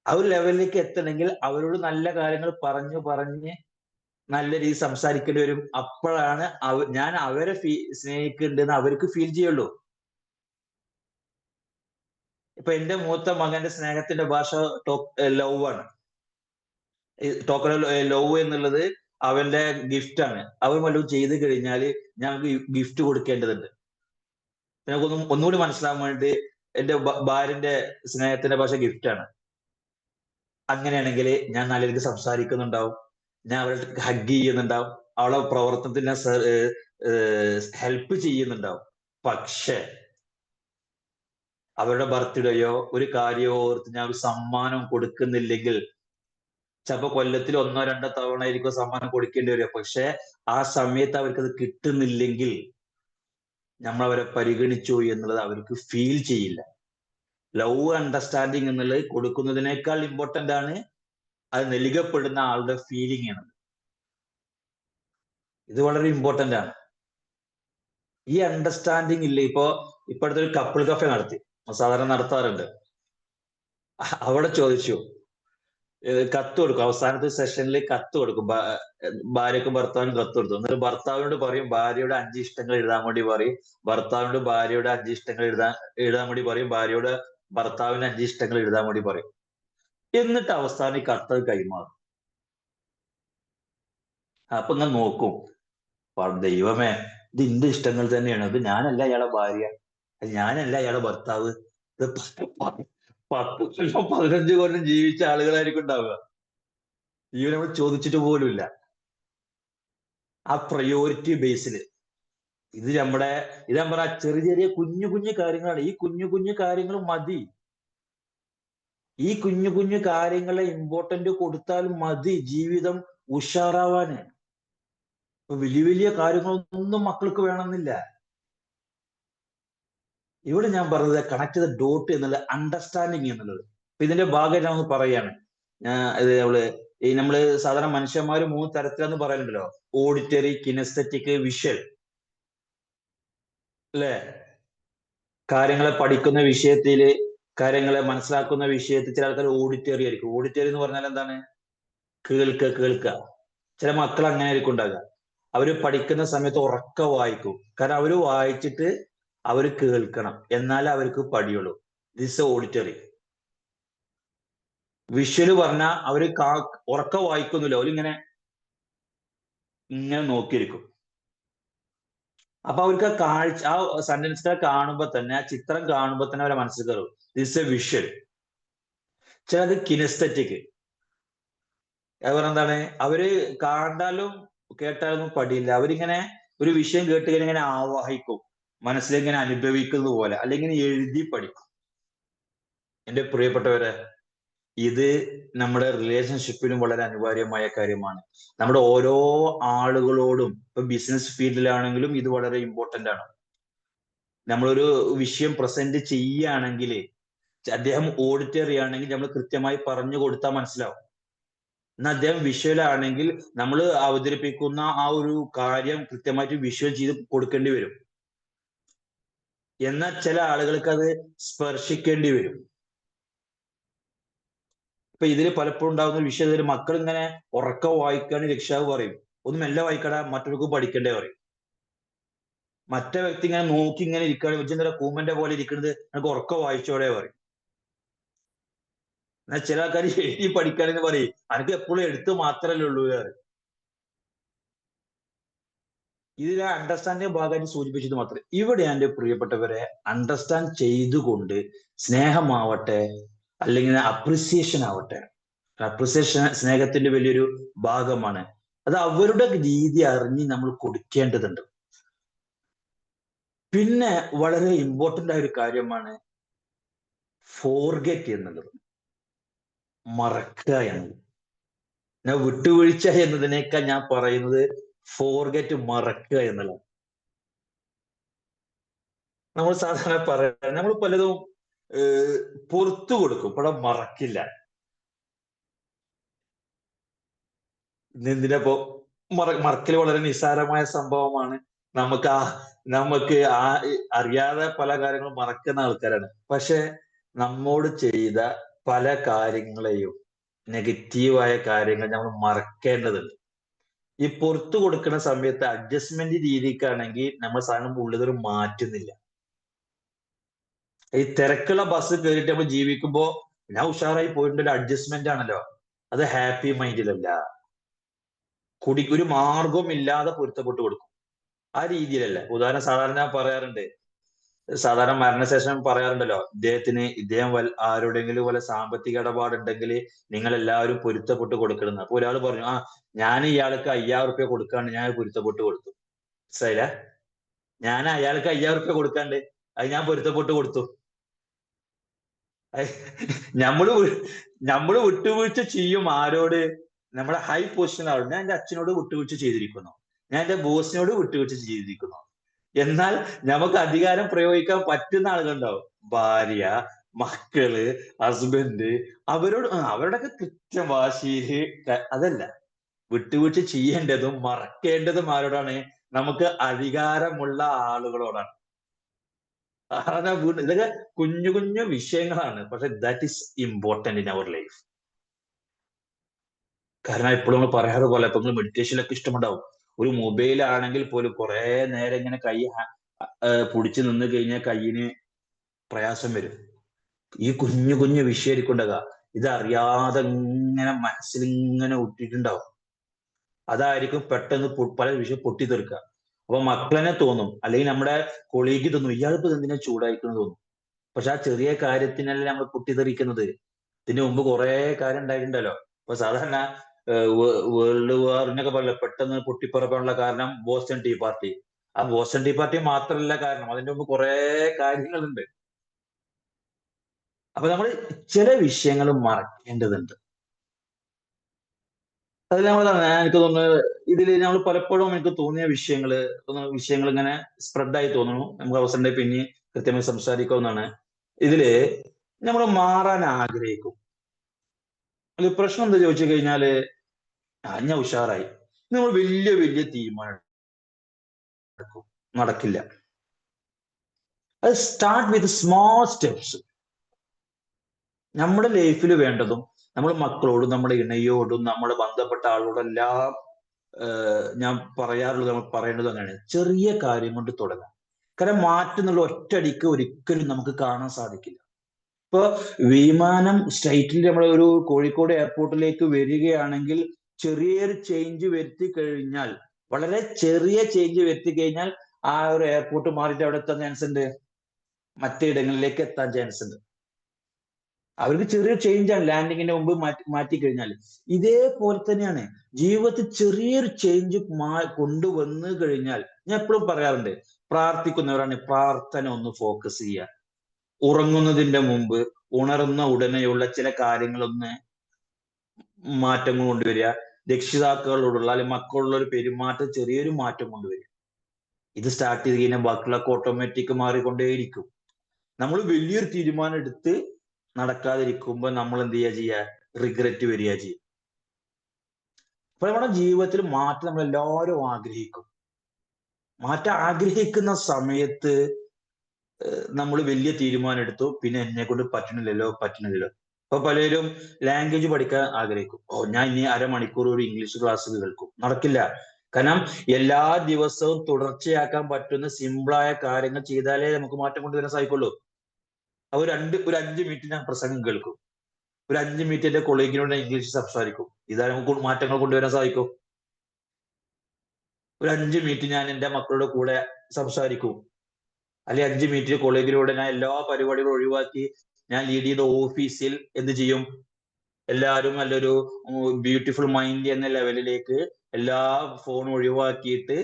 ആ ഒരു ലെവലിലേക്ക് എത്തണമെങ്കിൽ അവരോട് നല്ല കാര്യങ്ങൾ പറഞ്ഞ് നല്ല രീതിയിൽ സംസാരിക്കേണ്ടി വരും. അപ്പോഴാണ് ഞാൻ അവരെ സ്നേഹിക്കുന്നുണ്ടെന്ന് അവർക്ക് ഫീൽ ചെയ്യുള്ളൂ. ഇപ്പൊ എന്റെ മൂത്ത മകന്റെ സ്നേഹത്തിന്റെ ഭാഷ ലവ് ആണ്. ടോക്കൺ ലവ് എന്നുള്ളത് അവന്റെ ഗിഫ്റ്റ് ആണ്. അവൻ വല്ലതും ചെയ്ത് കഴിഞ്ഞാല് ഞങ്ങൾക്ക് ഗിഫ്റ്റ് കൊടുക്കേണ്ടതുണ്ട്. ഒന്നുകൂടി മനസ്സിലാവാൻ വേണ്ടി എന്റെ ഭാര്യന്റെ സ്നേഹത്തിന്റെ ഭാഷ ഗിഫ്റ്റ് ആണ്. അങ്ങനെയാണെങ്കിൽ ഞാൻ നല്ല രീതിക്ക് സംസാരിക്കുന്നുണ്ടാവും, ഞാൻ അവളെ ഹഗ് ചെയ്യുന്നുണ്ടാവും, അവളെ പ്രവർത്തനത്തിൽ ഞാൻ ഹെൽപ്പ് ചെയ്യുന്നുണ്ടാവും. പക്ഷെ അവരുടെ ബർത്ത്ഡേയോ ഒരു കാര്യമോ ഓർത്ത് ഞാൻ ഒരു സമ്മാനം കൊടുക്കുന്നില്ലെങ്കിൽ, ചിലപ്പോൾ കൊല്ലത്തിൽ 1-2 തവണ ആയിരിക്കും സമ്മാനം കൊടുക്കേണ്ടി വരിക. പക്ഷെ ആ സമയത്ത് അവർക്കത് കിട്ടുന്നില്ലെങ്കിൽ നമ്മൾ അവരെ പരിഗണിച്ചു എന്നുള്ളത് അവർക്ക് ഫീൽ ചെയ്യില്ല. ലവ് അണ്ടർസ്റ്റാൻഡിങ് എന്നുള്ളത് കൊടുക്കുന്നതിനേക്കാൾ ഇമ്പോർട്ടന്റ് ആണ് അത് നൽകപ്പെടുന്ന ആളുടെ ഫീലിംഗ് ആണ്. ഇത് വളരെ ഇമ്പോർട്ടന്റ് ആണ്. ഈ അണ്ടർസ്റ്റാൻഡിങ് ഇല്ല. ഇപ്പോഴത്തെ ഒരു കപ്പിൾ കഫേ നടത്തി, സാധാരണ നടത്താറുണ്ട്. അവിടെ ചോദിച്ചു, കത്ത് കൊടുക്കും. അവസാനത്തെ സെഷനിൽ കത്ത് കൊടുക്കും. ഭാര്യക്കും ഭർത്താവിനും കത്ത് കൊടുത്തു. എന്നിട്ട് ഭർത്താവിനോട് പറയും ഭാര്യയുടെ 5 ഇഷ്ടങ്ങൾ എഴുതാൻ വേണ്ടി പറയും, ഭർത്താവിനോട് ഭാര്യയുടെ 5 ഇഷ്ടങ്ങൾ എഴുതാൻ വേണ്ടി പറയും, ഭാര്യയുടെ ഭർത്താവിന് 5 ഇഷ്ടങ്ങൾ എഴുതാൻ വേണ്ടി പറയും. എന്നിട്ട് അവസാനം ഈ കത്ത് കൈമാറും. അപ്പൊ ഞാൻ നോക്കും, ദൈവമേ, ഇത് ഇന്റെ ഇഷ്ടങ്ങൾ തന്നെയാണ്. ഇത് ഞാനല്ല അയാളെ ഭാര്യ, ഞാനല്ല അയാളെ ഭർത്താവ്. ഇത് 10-15 കൊല്ലം ജീവിച്ച ആളുകളായിരിക്കും ഉണ്ടാവുക. ഇവ നമ്മൾ ചോദിച്ചിട്ട് പോലുമില്ല. ആ പ്രയോറിറ്റി ബേസിൽ ഇത് ഞാൻ പറയാ ചെറിയ കുഞ്ഞു കാര്യങ്ങളാണ്. ഈ കുഞ്ഞു കാര്യങ്ങൾ മതി. ഈ കുഞ്ഞു കാര്യങ്ങളെ ഇമ്പോർട്ടന്റ് കൊടുത്താൽ മതി ജീവിതം ഉഷാറാവാന്. വലിയ കാര്യങ്ങളൊന്നും മക്കൾക്ക് വേണമെന്നില്ല. ഇവിടെ ഞാൻ പറഞ്ഞത് കണക്ട് ദ ഡോട്ട് എന്നുള്ള അണ്ടർസ്റ്റാൻഡിങ് എന്നുള്ളത്. ഇതിന്റെ ഭാഗം ഞാൻ ഒന്ന് പറയാണ്. നമ്മള് സാധാരണ മനുഷ്യന്മാര് 3 തരത്തിലെന്ന് പറയുന്നുണ്ടല്ലോ: ഓഡിറ്ററി, കിനസ്തെറ്റിക്, വിഷ്വൽ. അല്ലേ? കാര്യങ്ങളെ പഠിക്കുന്ന വിഷയത്തില്, കാര്യങ്ങളെ മനസ്സിലാക്കുന്ന വിഷയത്തിൽ ചില ആൾക്കാർ ഓഡിറ്ററി ആയിരിക്കും. ഓഡിറ്ററി എന്ന് പറഞ്ഞാൽ എന്താണ്? കേൾക്കുക. ചില മക്കൾ അങ്ങനെ ആയിരിക്കും ഉണ്ടാകുക. അവര് പഠിക്കുന്ന സമയത്ത് ഉറക്കെ വായിക്കും. കാരണം അവര് വായിച്ചിട്ട് അവര് കേൾക്കണം, എന്നാലേ അവർക്ക് പഠിയുള്ളൂ. This auditory. വിഷ്വല് പറഞ്ഞാൽ അവര് ഉറക്കെ വായിക്കുന്നില്ല, അവരിങ്ങനെ നോക്കിയിരിക്കും. അപ്പൊ അവർക്ക് ആ സെന്റൻസിനെ കാണുമ്പോ തന്നെ, ആ ചിത്രം കാണുമ്പോ തന്നെ അവരെ മനസ്സിൽ കയറും. This A visual. ചിലത് കിനസ്തെറ്റിക്. അതുപോലെ എന്താണ്? അവര് കണ്ടാലും കേട്ടാലൊന്നും പഠിയില്ല. അവരിങ്ങനെ ഒരു വിഷയം കേട്ട് കഴിഞ്ഞാൽ ഇങ്ങനെ ആവാഹിക്കും, മനസ്സിലിങ്ങനെ അനുഭവിക്കുന്നത് പോലെ, അല്ലെങ്കിൽ എഴുതി പഠിക്കും. എൻ്റെ പ്രിയപ്പെട്ടവരെ, ഇത് നമ്മുടെ റിലേഷൻഷിപ്പിലും വളരെ അനിവാര്യമായ കാര്യമാണ്. നമ്മുടെ ഓരോ ആളുകളോടും, ഇപ്പൊ ബിസിനസ് ഫീൽഡിലാണെങ്കിലും ഇത് വളരെ ഇമ്പോർട്ടന്റ് ആണ്. നമ്മളൊരു വിഷയം പ്രസന്റ് ചെയ്യുകയാണെങ്കിൽ, അദ്ദേഹം ഓഡിറ്ററി ആണെങ്കിൽ നമ്മൾ കൃത്യമായി പറഞ്ഞു കൊടുത്താൽ മനസ്സിലാവും. എന്നാൽ അദ്ദേഹം വിഷ്വൽ ആണെങ്കിൽ നമ്മൾ അവതരിപ്പിക്കുന്ന ആ ഒരു കാര്യം കൃത്യമായിട്ട് വിഷ്വൽ ചെയ്ത് കൊടുക്കേണ്ടി വരും. എന്നാൽ ചില ആളുകൾക്ക് അത് സ്പർശിക്കേണ്ടി വരും. ഇപ്പൊ ഇതിൽ പലപ്പോഴും ഉണ്ടാകുന്ന ഒരു വിഷയം, മക്കൾ ഇങ്ങനെ ഉറക്കം വായിക്കാന്ന് രക്ഷിതാവ് പറയും. ഒന്ന് മെല്ലെ വായിക്കടാ, മറ്റൊരു പഠിക്കണ്ടേ പറയും. മറ്റേ വ്യക്തി ഇങ്ങനെ നോക്കി ഇങ്ങനെ ഇരിക്കുകയാണ്, വെച്ചാൽ കൂമ്പന്റെ പോലെ ഇരിക്കുന്നത്, എനിക്ക് ഉറക്കം വായിച്ചോടെ പറയും. എന്നാൽ ചില ആൾക്കാർ എഴുതി പഠിക്കാനെന്ന് പറയും, എനിക്ക് എപ്പോഴും എഴുത്ത് മാത്രമല്ലേ ഉള്ളൂ. ഇത് ഞാൻ അണ്ടർസ്റ്റാൻഡിന്റെ ഭാഗമായിട്ട് സൂചിപ്പിച്ചത് മാത്രം. ഇവിടെ എൻ്റെ പ്രിയപ്പെട്ടവരെ, അണ്ടർസ്റ്റാൻഡ് ചെയ്തുകൊണ്ട് സ്നേഹമാവട്ടെ അല്ലെങ്കിൽ അപ്രിസിയേഷൻ ആവട്ടെ, അപ്രിസിയേഷൻ സ്നേഹത്തിന്റെ വലിയൊരു ഭാഗമാണ്. അത് അവരുടെ രീതി അറിഞ്ഞ് നമ്മൾ കൊടുക്കേണ്ടതുണ്ട്. പിന്നെ വളരെ ഇമ്പോർട്ടൻ്റ് ആയ ഒരു കാര്യമാണ് ഫോർഗെറ്റ് എന്നുള്ളത്, മറക്കുക എന്നത്. ഞാൻ വിട്ടുവീഴ്ച എന്നതിനേക്കാൾ ഞാൻ പറയുന്നത് ഫോർഗെറ്റ്, മറക്കുക എന്നുള്ളത്. നമ്മൾ സാധാരണ പറയാം, നമ്മൾ പലതും പുറത്തു കൊടുക്കും, ഇവിടെ മറക്കില്ല. എന്തിനപ്പോ മറക്കൽ വളരെ നിസ്സാരമായ സംഭവമാണ്. നമുക്ക് അറിയാതെ പല കാര്യങ്ങളും മറക്കുന്ന ആൾക്കാരാണ്. പക്ഷെ നമ്മോട് ചെയ്ത പല കാര്യങ്ങളെയും, നെഗറ്റീവായ കാര്യങ്ങൾ നമ്മൾ മറക്കേണ്ടതുണ്ട്. ഈ പുറത്തു കൊടുക്കുന്ന സമയത്ത് അഡ്ജസ്റ്റ്മെന്റ് രീതിക്കാണെങ്കിൽ നമ്മൾ സാധനം ഉള്ളതൊരു മാറ്റുന്നില്ല. ഈ തിരക്കുള്ള ബസ് കയറിയിട്ട് നമ്മൾ ജീവിക്കുമ്പോ ഞാൻ ഉഷാറായി പോയിട്ടൊരു അഡ്ജസ്റ്റ്മെന്റ് ആണല്ലോ, അത് ഹാപ്പി മൈൻഡിലല്ല. ഒരു മാർഗവും ഇല്ലാതെ പൊരുത്തപ്പെട്ട് കൊടുക്കും, ആ രീതിയിലല്ല. ഉദാഹരണം സാധാരണ ഞാൻ പറയാറുണ്ട്, സാധാരണ മരണശേഷം പറയാറുണ്ടല്ലോ, ഇദ്ദേഹം ആരോടെങ്കിലും പോലെ സാമ്പത്തിക ഇടപാടുണ്ടെങ്കിൽ നിങ്ങൾ എല്ലാവരും പൊരുത്തപ്പെട്ട് കൊടുക്കണം. അപ്പൊ ഒരാൾ പറഞ്ഞു, ഞാൻ ഇയാൾക്ക് 5000 റുപ്യ കൊടുക്കാണ്ട് ഞാൻ പൊരുത്തപ്പെട്ട് കൊടുത്തു. മനസ്സിലായില്ല? ഞാൻ അയാൾക്ക് 5000 റുപ്യ കൊടുക്കാണ്ട് അത് ഞാൻ പൊരുത്തപ്പെട്ട് കൊടുത്തു. നമ്മള് വിട്ടുവീഴ്ച ചെയ്യും. ആരോട്? നമ്മുടെ ഹൈ പൊസിഷനാണ്. ഞാൻ എൻ്റെ അച്ഛനോട് വിട്ടുവീഴ്ച ചെയ്തിരിക്കുന്നു, ഞാൻ എൻ്റെ ബോസിനോട് വിട്ടുവീഴ്ച ചെയ്തിരിക്കുന്നു. എന്നാൽ നമുക്ക് അധികാരം പ്രയോഗിക്കാൻ പറ്റുന്ന ആളുകളുണ്ടാവും, ഭാര്യ, മക്കള്, ഹസ്ബൻഡ്, അവരോടൊക്കെ കൃത്യം വാശിയില്. അതല്ല, വിട്ടുവീഴ്ച ചെയ്യേണ്ടതും മറക്കേണ്ടതും ആരോടാണ്? നമുക്ക് അധികാരമുള്ള ആളുകളോടാണ്. ഇതൊക്കെ കുഞ്ഞു കുഞ്ഞു വിഷയങ്ങളാണ്, പക്ഷെ that is important in our life. കാരണം എപ്പോഴും നമ്മൾ പറയാറ് പോലെ, ഇപ്പൊ നിങ്ങൾ മെഡിറ്റേഷനിലൊക്കെ ഇഷ്ടമുണ്ടാവും, ഒരു മൊബൈൽ ആണെങ്കിൽ പോലും കുറെ നേരം ഇങ്ങനെ കൈ പിടിച്ചു നിന്ന് കഴിഞ്ഞാൽ കയ്യിന് പ്രയാസം വരും. ഈ കുഞ്ഞു കുഞ്ഞു വിഷയം കൊണ്ടക ഇതറിയാതെ ഇങ്ങനെ മനസ്സിലിങ്ങനെ ഒട്ടിട്ടുണ്ടാവും. അതായിരിക്കും പെട്ടെന്ന് പല വിഷയം പൊട്ടിത്തെറിക്കുക. അപ്പൊ മക്കളെന്നെ തോന്നും, അല്ലെങ്കിൽ നമ്മുടെ കൊളീഗ് തോന്നും, ഇയാളിപ്പോ എന്തിനാ ചൂടായിക്കെന്ന് തോന്നും. പക്ഷെ ആ ചെറിയ കാര്യത്തിനല്ല നമ്മൾ പൊട്ടിത്തെറിക്കുന്നത്. ഇതിന് മുമ്പ് കുറെ കാര്യം ഉണ്ടായിട്ടുണ്ടല്ലോ. ഇപ്പൊ സാധാരണ വേൾഡ് വാറിനൊക്കെ പറയില്ല, പെട്ടെന്ന് പൊട്ടിപ്പറക്കാനുള്ള കാരണം ബോസ്റ്റൺ ടീ പാർട്ടി. ആ ബോസ്റ്റൺ ടീ പാർട്ടി മാത്രമല്ല കാരണം, അതിന്റെ മുമ്പ് കുറെ കാര്യങ്ങളുണ്ട്. അപ്പൊ നമ്മൾ ചില വിഷയങ്ങൾ മറക്കേണ്ടതുണ്ട്. അതിൽ എനിക്ക് തോന്നുന്നത്, ഇതിൽ നമ്മൾ പലപ്പോഴും എനിക്ക് തോന്നിയ വിഷയങ്ങൾ ഇങ്ങനെ സ്പ്രെഡായി തോന്നുന്നു. നമുക്ക് അവസരം പിന്നെ കൃത്യമായി സംസാരിക്കാവുന്നതാണ്. ഇതില് നമ്മൾ മാറാൻ ആഗ്രഹിക്കും. അതിൽ പ്രശ്നം എന്താ ചോദിച്ചു കഴിഞ്ഞാല്, ഞാൻ ഉഷാറായി, നമ്മൾ വലിയ വലിയ തീരുമാനം നടക്കില്ല. അത് സ്റ്റാർട്ട് വിത്ത് സ്മോൾ സ്റ്റെപ്സ്. നമ്മുടെ ലൈഫിൽ വേണ്ടതും നമ്മൾ മക്കളോടും നമ്മുടെ ഇണയോടും നമ്മുടെ ബന്ധപ്പെട്ട ആളോടെല്ലാം ഞാൻ പറയാറുള്ളത്, നമ്മൾ പറയേണ്ടത് അങ്ങനെയാണ്, ചെറിയ കാര്യം കൊണ്ട് തുടങ്ങാം. കാരണം മാറ്റുന്നുള്ള ഒറ്റയടിക്ക് ഒരിക്കലും നമുക്ക് കാണാൻ സാധിക്കില്ല. ഇപ്പൊ വിമാനം സ്ട്രൈറ്റിൽ നമ്മൾ ഒരു കോഴിക്കോട് എയർപോർട്ടിലേക്ക് വരികയാണെങ്കിൽ ചെറിയൊരു ചേഞ്ച് വരുത്തി കഴിഞ്ഞാൽ, വളരെ ചെറിയ ചേഞ്ച് വരുത്തി കഴിഞ്ഞാൽ ആ ഒരു എയർപോർട്ട് മാറിയിട്ട് അവിടെ എത്താൻ ചാൻസ് ഉണ്ട്, മറ്റേ ഇടങ്ങളിലേക്ക് എത്താൻ ചാൻസ് ഉണ്ട്. അവർക്ക് ചെറിയ ചേഞ്ചാണ് ലാൻഡിങ്ങിന് മുമ്പ് മാറ്റി കഴിഞ്ഞാൽ. ഇതേപോലെ തന്നെയാണ് ജീവിതത്തിൽ ചെറിയൊരു ചേഞ്ച് കൊണ്ടുവന്നു കഴിഞ്ഞാൽ, ഞാൻ എപ്പോഴും പറയാറുണ്ട്, പ്രാർത്ഥിക്കുന്നവരാണ് പ്രാർത്ഥന ഒന്ന് ഫോക്കസ് ചെയ്യുക. ഉറങ്ങുന്നതിന്റെ മുമ്പ് ഉണർന്ന ഉടനെയുള്ള ചില കാര്യങ്ങളൊന്ന് മാറ്റങ്ങൾ കൊണ്ടുവരിക. രക്ഷിതാക്കളോടുള്ള അല്ലെങ്കിൽ മക്കളോടുള്ള ഒരു പെരുമാറ്റം ചെറിയൊരു മാറ്റം കൊണ്ടുവരിക. ഇത് സ്റ്റാർട്ട് ചെയ്ത് കഴിഞ്ഞാൽ ബാക്കിയുള്ളൊക്കെ ഓട്ടോമാറ്റിക് മാറിക്കൊണ്ടേയിരിക്കും. നമ്മൾ വലിയൊരു തീരുമാനം എടുത്ത് നടക്കാതിരിക്കുമ്പോൾ നമ്മൾ എന്ത് ചെയ്യുക, റിഗ്രറ്റ് വരിക ചെയ്യും. അപ്പൊ നമ്മുടെ ജീവിതത്തിൽ മാറ്റം നമ്മൾ എല്ലാവരും ആഗ്രഹിക്കും. മാറ്റം ആഗ്രഹിക്കുന്ന സമയത്ത് നമ്മൾ വലിയ തീരുമാനം എടുത്തു, പിന്നെ എന്നെ കൊണ്ട് പറ്റണില്ലല്ലോ. ഇപ്പൊ പലരും ലാംഗ്വേജ് പഠിക്കാൻ ആഗ്രഹിക്കും. ഞാൻ ഇനി 1/2 മണിക്കൂർ ഒരു ഇംഗ്ലീഷ് ക്ലാസ് കേൾക്കും. നടക്കില്ല. കാരണം എല്ലാ ദിവസവും തുടർച്ചയാക്കാൻ പറ്റുന്ന സിമ്പിളായ കാര്യങ്ങൾ ചെയ്താലേ നമുക്ക് മാറ്റം കൊണ്ടുവരാൻ സാധിക്കുള്ളൂ. ഒരു 5 മിനിറ്റ് ഞാൻ പ്രസംഗം കേൾക്കും, ഒരു 5 മിനിറ്റ് എന്റെ കൊളീഗിനോട് ഇംഗ്ലീഷ് സംസാരിക്കും. ഇതാ നമുക്ക് മാറ്റങ്ങൾ കൊണ്ടുവരാൻ സാധിക്കും. ഒരു 5 മിനിറ്റ് ഞാൻ എൻ്റെ മക്കളുടെ കൂടെ സംസാരിക്കും, അല്ലെങ്കിൽ 5 മിനിറ്റ് കൊളീഗിലൂടെ ഞാൻ എല്ലാ പരിപാടികളും ഒഴിവാക്കി ഞാൻ ലീഡ് ചെയ്ത ഓഫീസിൽ എന്ത് ചെയ്യും, എല്ലാവരും നല്ലൊരു ബ്യൂട്ടിഫുൾ മൈൻഡ് എന്ന ലെവലിലേക്ക് എല്ലാ ഫോണും ഒഴിവാക്കിയിട്ട്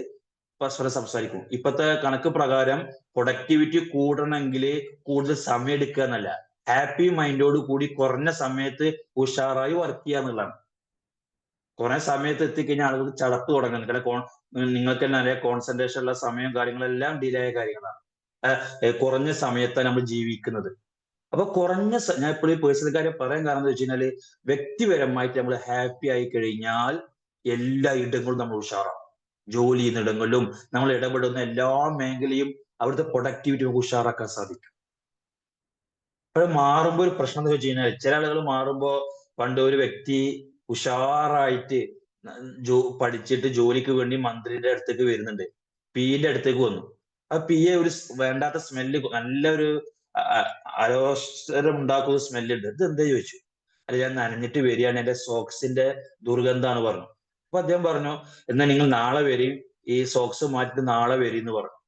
പരസ്പരം സംസാരിക്കും. ഇപ്പോഴത്തെ കണക്ക് പ്രകാരം പ്രൊഡക്ടിവിറ്റി കൂടണമെങ്കിൽ കൂടുതൽ സമയം എടുക്കുക എന്നല്ല, ഹാപ്പി മൈൻഡോട് കൂടി കുറഞ്ഞ സമയത്ത് ഉഷാറായി വർക്ക് ചെയ്യുക എന്നുള്ളതാണ്. കുറെ സമയത്ത് എത്തിക്കഴിഞ്ഞാൽ ആളുകൾ ചടപ്പ് തുടങ്ങുന്നുണ്ട്. കാരണം നിങ്ങൾക്ക് തന്നെ അറിയാം, കോൺസെൻട്രേഷൻ ഉള്ള സമയം കാര്യങ്ങളെല്ലാം ഡിലേ ആയ കാര്യങ്ങളാണ്. കുറഞ്ഞ സമയത്താണ് നമ്മൾ ജീവിക്കുന്നത്. അപ്പൊ ഞാൻ എപ്പോഴും പേഴ്സണൽ കാര്യം പറയാൻ കാരണം എന്താ വെച്ച് കഴിഞ്ഞാല്, വ്യക്തിപരമായിട്ട് നമ്മൾ ഹാപ്പി ആയി കഴിഞ്ഞാൽ എല്ലാ ഇടങ്ങളും നമ്മൾ ഉഷാറാവും. ജോലി ചെയ്യുന്ന ഇടങ്ങളിലും നമ്മൾ ഇടപെടുന്ന എല്ലാ മേഖലയും അവിടുത്തെ പ്രൊഡക്ടിവിറ്റി നമുക്ക് ഉഷാറാക്കാൻ സാധിക്കും. അപ്പോൾ മാറുമ്പോൾ ഒരു പ്രശ്നം എന്താ വെച്ച് കഴിഞ്ഞാൽ, ചില ആളുകൾ മാറുമ്പോൾ, പണ്ട് ഒരു വ്യക്തി ഉഷാറായിട്ട് പഠിച്ചിട്ട് ജോലിക്ക് വേണ്ടി മന്ത്രിയുടെ അടുത്തേക്ക് വരുന്നുണ്ട്, പിന്റെ അടുത്തേക്ക് വന്നു. ആ പിയെ ഒരു വേണ്ടാത്ത സ്മെല്ല്, നല്ലൊരു അലോസരം ഉണ്ടാക്കുന്ന സ്മെല്ലുണ്ട്. ഇത് എന്താ ചോദിച്ചു. അല്ല, ഞാൻ നനഞ്ഞിട്ട് വരികയാണ്, എന്റെ സോക്സിന്റെ ദുർഗന്ധാണ് പറഞ്ഞു. അപ്പൊ അദ്ദേഹം പറഞ്ഞു, എന്നാ നിങ്ങൾ നാളെ വരും, ഈ സോക്സ് മാറ്റിട്ട് നാളെ വരും എന്ന് പറഞ്ഞു.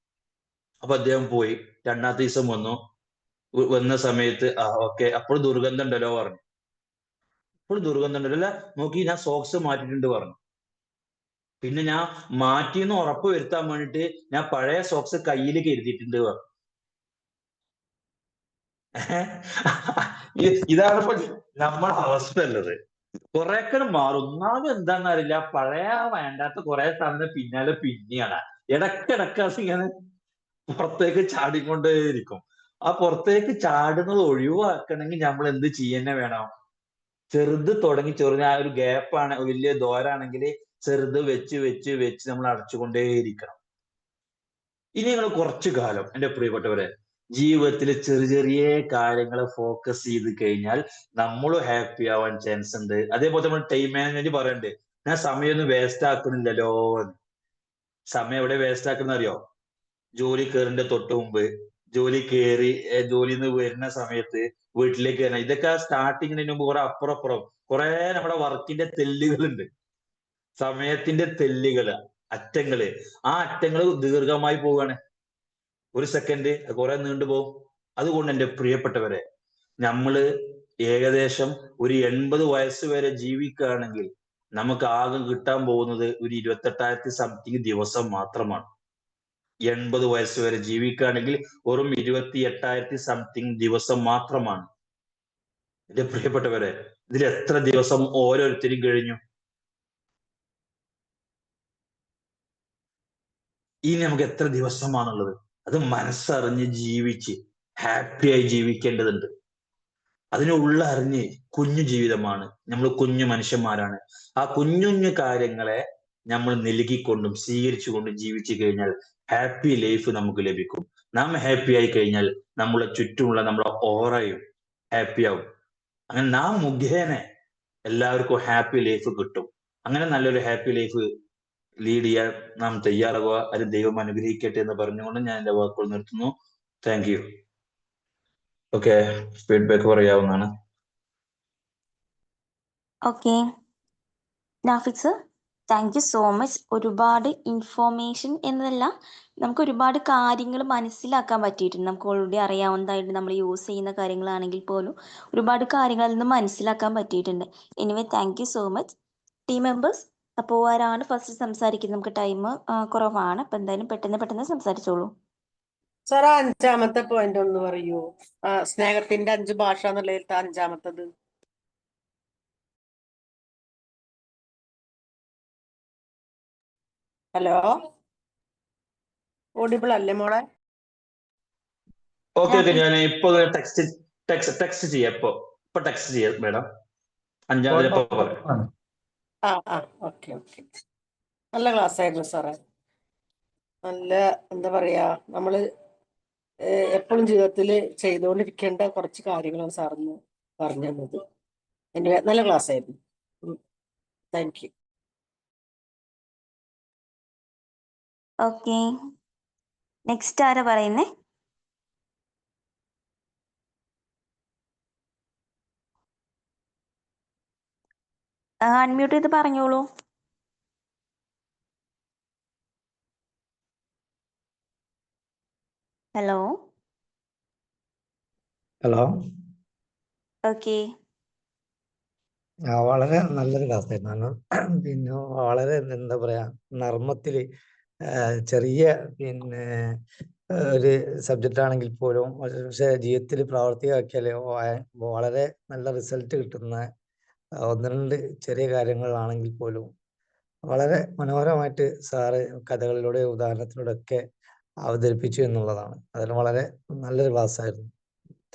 അപ്പൊ അദ്ദേഹം പോയി. രണ്ടാമത്തെ ദിവസം വന്ന സമയത്ത് ഓക്കെ, അപ്പോൾ ദുർഗന്ധം ഉണ്ടല്ലോ പറഞ്ഞു. അപ്പോൾ ദുർഗന്ധം ഉണ്ടല്ലോ, അല്ല നോക്കി, ഞാൻ സോക്സ് മാറ്റിയിട്ടുണ്ട് പറഞ്ഞു. പിന്നെ ഞാൻ മാറ്റിയെന്ന് ഉറപ്പ് വരുത്താൻ വേണ്ടിട്ട് ഞാൻ പഴയ സോക്സ് കയ്യിൽ കരുതിയിട്ടുണ്ട് പറഞ്ഞു. ഇതാണ് ഇപ്പൊ നമ്മളെ അവസ്ഥ ഉള്ളത്. കുറെയൊക്കെ മാറും, ഒന്നാമത് എന്താണെന്ന് അറിയില്ല, പഴയ വേണ്ടാത്ത കുറെ സാധനം പിന്നാലെ പിന്നെയാണ്. ഇടക്കിടക്ക് ഇങ്ങനെ പുറത്തേക്ക് ചാടിക്കൊണ്ടേയിരിക്കും. ആ പുറത്തേക്ക് ചാടുന്നത് ഒഴിവാക്കണമെങ്കിൽ നമ്മൾ എന്ത് ചെയ്യുന്നേ വേണം, ചെറുത് തുടങ്ങി ചെറുത്, ആ ഒരു ഗ്യാപ്പാണ്, വലിയ ദ്വാരാണെങ്കിൽ ചെറുത് വെച്ച് വെച്ച് വെച്ച് നമ്മൾ അടച്ചുകൊണ്ടേയിരിക്കണം. ഇനി നിങ്ങൾ കുറച്ചു കാലം, എൻ്റെ പ്രിയപ്പെട്ടവരെ, ജീവിതത്തിലെ ചെറിയ ചെറിയ കാര്യങ്ങളെ ഫോക്കസ് ചെയ്ത് കഴിഞ്ഞാൽ നമ്മളും ഹാപ്പി ആവാൻ ചാൻസ് ഉണ്ട്. അതേപോലെ നമ്മൾ ടൈം മാനേജ്മെന്റ് പറയണ്ടേ, ഞാൻ സമയമൊന്നും വേസ്റ്റ് ആക്കുന്നില്ലല്ലോ. സമയം എവിടെ വേസ്റ്റ് ആക്കുന്ന അറിയോ? ജോലി കയറിന്റെ തൊട്ട് മുമ്പ്, ജോലിയിൽ നിന്ന് വരുന്ന സമയത്ത്, വീട്ടിലേക്ക് വരണം. ഇതൊക്കെ സ്റ്റാർട്ടിങ്ങിന് മുമ്പ് കുറെ അപ്പുറം കുറെ നമ്മുടെ വർക്കിന്റെ തെല്ലുകളുണ്ട്, സമയത്തിന്റെ തെല്ലുകള്, അറ്റങ്ങള്. ആ അറ്റങ്ങൾ ദീർഘമായി പോവുകയാണ്. ഒരു സെക്കൻഡ് കുറെ നീണ്ടുപോകും. അതുകൊണ്ട് എൻ്റെ പ്രിയപ്പെട്ടവരെ, നമ്മള് ഏകദേശം ഒരു 80 വയസ്സ് വരെ ജീവിക്കുകയാണെങ്കിൽ നമുക്ക് ആകെ കിട്ടാൻ പോകുന്നത് ഒരു 28,000 സംതിങ് ദിവസം മാത്രമാണ്. 80 വയസ്സ് വരെ ജീവിക്കുകയാണെങ്കിൽ വെറും 28,000 സംതിങ് ദിവസം മാത്രമാണ്. എൻ്റെ പ്രിയപ്പെട്ടവരെ, ഇതിൽ എത്ര ദിവസം ഓരോരുത്തരും കഴിഞ്ഞു? ഇനി നമുക്ക് എത്ര ദിവസമാണുള്ളത്? അത് മനസ്സറിഞ്ഞ് ജീവിച്ച് ഹാപ്പിയായി ജീവിക്കേണ്ടതുണ്ട്. അതിനുള്ള അറിഞ്ഞ്, കുഞ്ഞു ജീവിതമാണ്, നമ്മൾ കുഞ്ഞു മനുഷ്യന്മാരാണ്. ആ കുഞ്ഞു കാര്യങ്ങളെ നമ്മൾ നൽകിക്കൊണ്ടും സ്വീകരിച്ചുകൊണ്ടും ജീവിച്ചു കഴിഞ്ഞാൽ ഹാപ്പി ലൈഫ് നമുക്ക് ലഭിക്കും. നാം ഹാപ്പി ആയി കഴിഞ്ഞാൽ നമ്മളെ ചുറ്റുമുള്ള നമ്മുടെ ഓറയും ഹാപ്പി ആവും. അങ്ങനെ നാം മുഖേന എല്ലാവർക്കും ഹാപ്പി ലൈഫ് കിട്ടും. അങ്ങനെ നല്ലൊരു ഹാപ്പി ലൈഫ് ലീഡ് ചെയ്യാൻ നാം തയ്യാറാവുക. അത് ദൈവം അനുഗ്രഹിക്കട്ടെ എന്ന് പറഞ്ഞുകൊണ്ട് ഞാൻ എൻ്റെ വാക്കുകൾ നിർത്തുന്നു. Thank you. ഓക്കെ, ഫീഡ്ബാക്ക് പറയാവുന്നതാണ്. Okay, Nafik sir, thank you so much. ഒരുപാട് ഇൻഫോർമേഷൻ എന്നതല്ല, നമുക്ക് ഒരുപാട് കാര്യങ്ങൾ മനസ്സിലാക്കാൻ പറ്റിയിട്ടുണ്ട്. നമുക്ക് ഓൾറെഡി അറിയാവുന്നതായിട്ട് നമ്മൾ യൂസ് ചെയ്യുന്ന കാര്യങ്ങളാണെങ്കിൽ പോലും ഒരുപാട് കാര്യങ്ങൾ അതിൽ നിന്ന് മനസ്സിലാക്കാൻ പറ്റിയിട്ടുണ്ട്. Anyway, thank you so much. Team members, അപ്പോൾ ആരാണ് ഫസ്റ്റ് സംസാരിക്കുന്നത്? നമുക്ക് ടൈം കുറവാണ്, അപ്പം എന്തായാലും പെട്ടെന്ന് സംസാരിച്ചോളൂ. സാർ, 5ാമത്തെ പോയിന്റ് ഒന്ന് പറയൂ. സ്നേഹത്തിന്റെ 5 ഭാഷ എന്നുള്ളതിൽ 5ാമത്തത്. ഹലോ, ഓഡിബിൾ അല്ലേ മോളെ? ഓക്കെ, ഞാൻ ഇപ്പൊ ടെക്സ്റ്റ് ചെയ്യാം. ഇപ്പൊ ടെക്സ്റ്റ് ചെയ്യാം മേഡം. 5ാമതിൽ പറയാം. ഓക്കെ. നല്ല ക്ലാസ് ആയിരുന്നു സാറേ. നല്ല, എന്താ പറയാ, നമ്മള് എപ്പോഴും ജീവിതത്തിൽ ചെയ്തുകൊണ്ടിരിക്കേണ്ട കുറച്ച് കാര്യങ്ങളാണ് സാറിന് പറഞ്ഞു തന്നത്. നല്ല ക്ലാസ് ആയിരുന്നു. Thank you. ഓക്കെ, നെക്സ്റ്റ് ആരാ പറയുന്നേ? അൺമ്യൂട്ട് ചെയ്ത് പറഞ്ഞോളൂ. ഹലോ. ഹലോ. ഓക്കെ. വളരെ നല്ലൊരു ക്ലാസ്സായിരുന്നു. കാരണം പിന്നെ വളരെ എന്താ പറയാ, നർമ്മത്തില് ചെറിയ ഒരു സബ്ജക്റ്റ് ആണെങ്കിൽ പോലും പക്ഷെ ജീവിതത്തിൽ പ്രാവർത്തികമാക്കിയാൽ വളരെ നല്ല റിസൾട്ട് കിട്ടുന്ന ഒന്ന് രണ്ട് ചെറിയ കാര്യങ്ങളാണെങ്കിൽ പോലും വളരെ മനോഹരമായിട്ട് സാറ് കഥകളിലൂടെ ഉദാഹരണത്തിലൂടെ ഒക്കെ അവതരിപ്പിച്ചു എന്നുള്ളതാണ്. അതിന് വളരെ നല്ലൊരു ക്ലാസ് ആയിരുന്നു.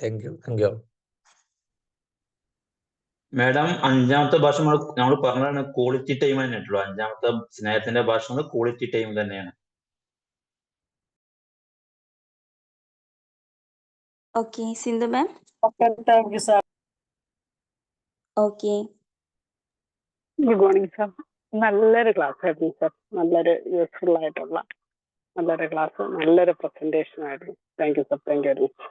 Thank you. മാഡം, അഞ്ചാമത്തെ ഭാഷ നമ്മൾ പറഞ്ഞതാണ് ക്വാളിറ്റി ടൈം തന്നെയായിട്ടുള്ളൂ. അഞ്ചാമത്തെ സ്നേഹത്തിന്റെ ഭാഷ ക്വാളിറ്റി ടൈം തന്നെയാണ്. Okay, Sindhu ma'am. Thank you sir. Okay. Good morning sir. നല്ലൊരു ക്ലാസ് ആയിരുന്നു സാർ. നല്ലൊരു യൂസ്ഫുൾ ആയിട്ടുള്ള നല്ലൊരു ക്ലാസ്, നല്ലൊരു പ്രസന്റേഷൻ ആയിരുന്നു. Thank you sir. Thank you very much.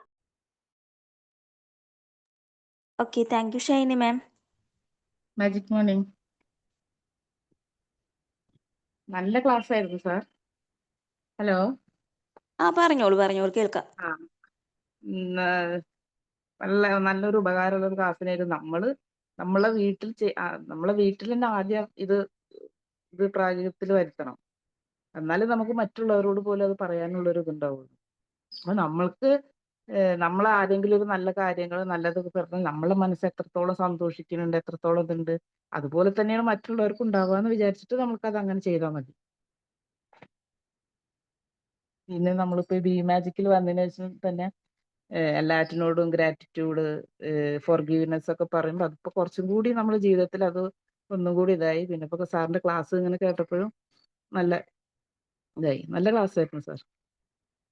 Okay, thank U Shiny ma'am. Magic morning. നല്ല ക്ലാസ് ആയിരുന്നു സാർ. ഹലോ. പറഞ്ഞോളൂ കേൾക്കാം. നല്ലൊരു ഉപകാരമുള്ള ഒരു ക്ലാസ്സിനായിരുന്നു. നമ്മളെ വീട്ടിൽ തന്നെ ആദ്യം ഇത് പ്രായോഗികത്തിൽ വരുത്തണം. എന്നാലും നമുക്ക് മറ്റുള്ളവരോട് പോലും അത് പറയാനുള്ളൊരു ഇതുണ്ടാവുള്ളൂ. അപ്പൊ നമ്മൾക്ക് നമ്മൾ ആരെങ്കിലും ഒരു നല്ല കാര്യങ്ങൾ നല്ലതൊക്കെ പറഞ്ഞാൽ നമ്മളെ മനസ്സ് എത്രത്തോളം സന്തോഷിക്കുന്നുണ്ട്, എത്രത്തോളം ഇതുണ്ട്, അതുപോലെ തന്നെയാണ് മറ്റുള്ളവർക്കും ഉണ്ടാവുക വിചാരിച്ചിട്ട് നമുക്കത് അങ്ങനെ ചെയ്താൽ മതി. പിന്നെ നമ്മളിപ്പോ ബി മാജിക്കിൽ വന്നതിന് ശേഷം തന്നെ എല്ലാറ്റിനോടും ഗ്രാറ്റിറ്റ്യൂഡ്, ഫോർഗീവ്നെസ് ഒക്കെ പറയുമ്പോൾ അതിപ്പോ കുറച്ചും കൂടി നമ്മുടെ ജീവിതത്തിൽ അത് ഒന്നും കൂടി ഇതായി. പിന്നെ ഇപ്പൊ സാറിന്റെ ക്ലാസ് ഇങ്ങനെ കേട്ടപ്പോഴും നല്ല ഇതായി. നല്ല ക്ലാസ് ആയിരുന്നു സാർ.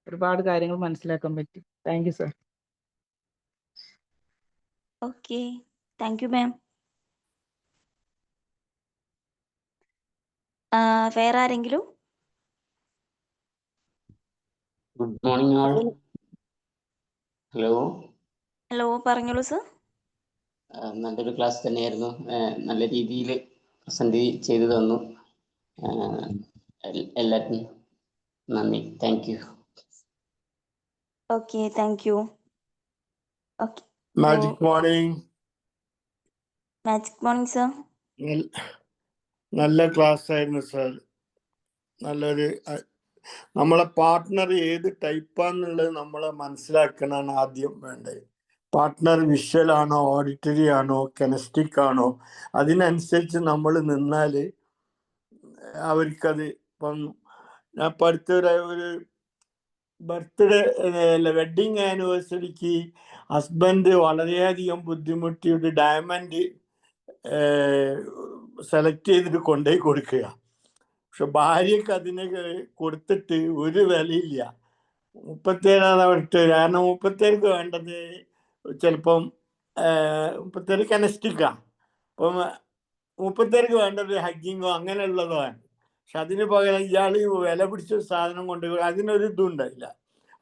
ഒരുപാട് കാര്യങ്ങൾ മനസ്സിലാക്കാൻ പറ്റി. Thank you sir. Okay, thank you ma'am. വേറെ ആരെങ്കിലും? Good morning all. ഹലോ, പറഞ്ഞോളൂ സർ. നല്ലൊരു ക്ലാസ് തന്നെയായിരുന്നു. നല്ല രീതിയിൽ പ്രസന്റ് ചെയ്തു തന്നു. എല്ലാവർക്കും നന്ദി. Thank you. Okay, thank you. Okay, magic morning. Magic morning sir. നല്ല ക്ലാസ് ആയിരുന്നു സാർ. നമ്മളെ പാർട്ട്ണർ ഏത് ടൈപ്പാന്നുള്ളത് നമ്മളെ മനസ്സിലാക്കണമാണ് ആദ്യം വേണ്ടത്. പാർട്ട്ണർ വിഷ്വൽ ആണോ, ഓഡിറ്ററി ആണോ, കെനസ്റ്റിക് ആണോ, അതിനനുസരിച്ച് നമ്മൾ നിന്നാൽ അവർക്കത്. ഇപ്പം ഞാൻ ഇപ്പം ഒരു ബർത്ത്ഡേ അല്ല, വെഡിങ് ആനിവേഴ്സറിക്ക് ഹസ്ബൻഡ് വളരെയധികം ബുദ്ധിമുട്ടിയിട്ട് ഡയമണ്ട് സെലക്ട് ചെയ്തിട്ട് കൊണ്ടുപോയി കൊടുക്കുക. പക്ഷെ ഭാര്യക്ക് അതിനെ കൊടുത്തിട്ട് ഒരു വിലയില്ല. 37 ഇട്ട്. കാരണം 37 വേണ്ടത് ചിലപ്പം 37 കെനസ്റ്റിക്കാണ്. അപ്പം 37 വേണ്ടത് ഹഗ്ഗിങ്ങോ അങ്ങനെയുള്ളതോ ആണ്. പക്ഷെ അതിന് പകരം ഇയാൾ വില പിടിച്ച സാധനം കൊണ്ട് അതിനൊരു ഇതും ഉണ്ടായില്ല.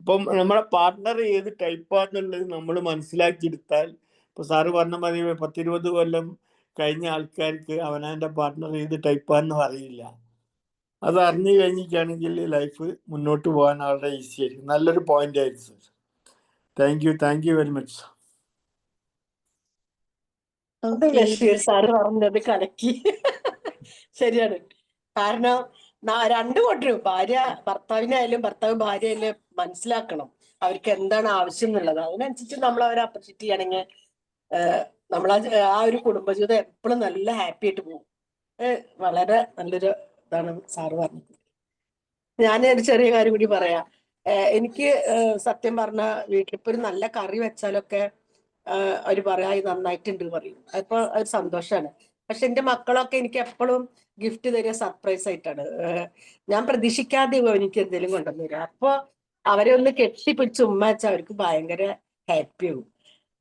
അപ്പം നമ്മളെ പാർട്ട്ണർ ഏത് ടൈപ്പാന്നുള്ളത് നമ്മൾ മനസ്സിലാക്കിയെടുത്താൽ, ഇപ്പൊ സാറ് പറഞ്ഞ മതി 10-20 കൊല്ലം കഴിഞ്ഞ ആൾക്കാർക്ക് അവനവൻ്റെ പാർട്ട്ണർ ഏത് ടൈപ്പാന്ന് അറിയില്ല. അത് അറിഞ്ഞു കഴിഞ്ഞിട്ടാണെങ്കിൽ ലൈഫ് മുന്നോട്ട് പോകാൻ വളരെ ഈസി ആയിരിക്കും. നല്ലൊരു പോയിന്റ് ആയിരുന്നു sir. Thank you very much. Basheer sir പറഞ്ഞത് കലക്കി. ശരിയാണ്. കാരണം രണ്ടു കൂട്ടരും, ഭാര്യ ഭർത്താവിനായാലും ഭർത്താവ് ഭാര്യയായാലും മനസ്സിലാക്കണം അവർക്ക് എന്താണ് ആവശ്യം എന്നുള്ളത്. അതിനനുസരിച്ച് നമ്മൾ അവരെ അപ്രിഷിയേറ്റ് ചെയ്യണമെങ്കിൽ നമ്മൾ ആ ഒരു കുടുംബജീവിതം എപ്പോഴും നല്ല ഹാപ്പി ആയിട്ട് പോകും. വളരെ നല്ലൊരു ഇതാണ് സാറ് പറഞ്ഞത്. ഞാൻ ഒരു ചെറിയ കാര്യം കൂടി പറയാം. എനിക്ക് സത്യം പറഞ്ഞ വീട്ടിലിപ്പോ ഒരു നല്ല കറി വെച്ചാലൊക്കെ അവര് പറയാ ഇത് നന്നായിട്ടുണ്ട് പറയും. അപ്പൊ ഒരു സന്തോഷമാണ്. പക്ഷെ എന്റെ മക്കളൊക്കെ എനിക്ക് എപ്പോഴും ഗിഫ്റ്റ് തരിക സർപ്രൈസ് ആയിട്ടാണ്. ഞാൻ പ്രതീക്ഷിക്കാതെ എനിക്ക് എന്തെങ്കിലും കൊണ്ടുവന്നു തരിക. അപ്പൊ അവരെ ഒന്ന് കെട്ടിപ്പിടിച്ച് ഉമ്മ വെച്ചാൽ അവർക്ക് ഭയങ്കര ഹാപ്പി ആവും.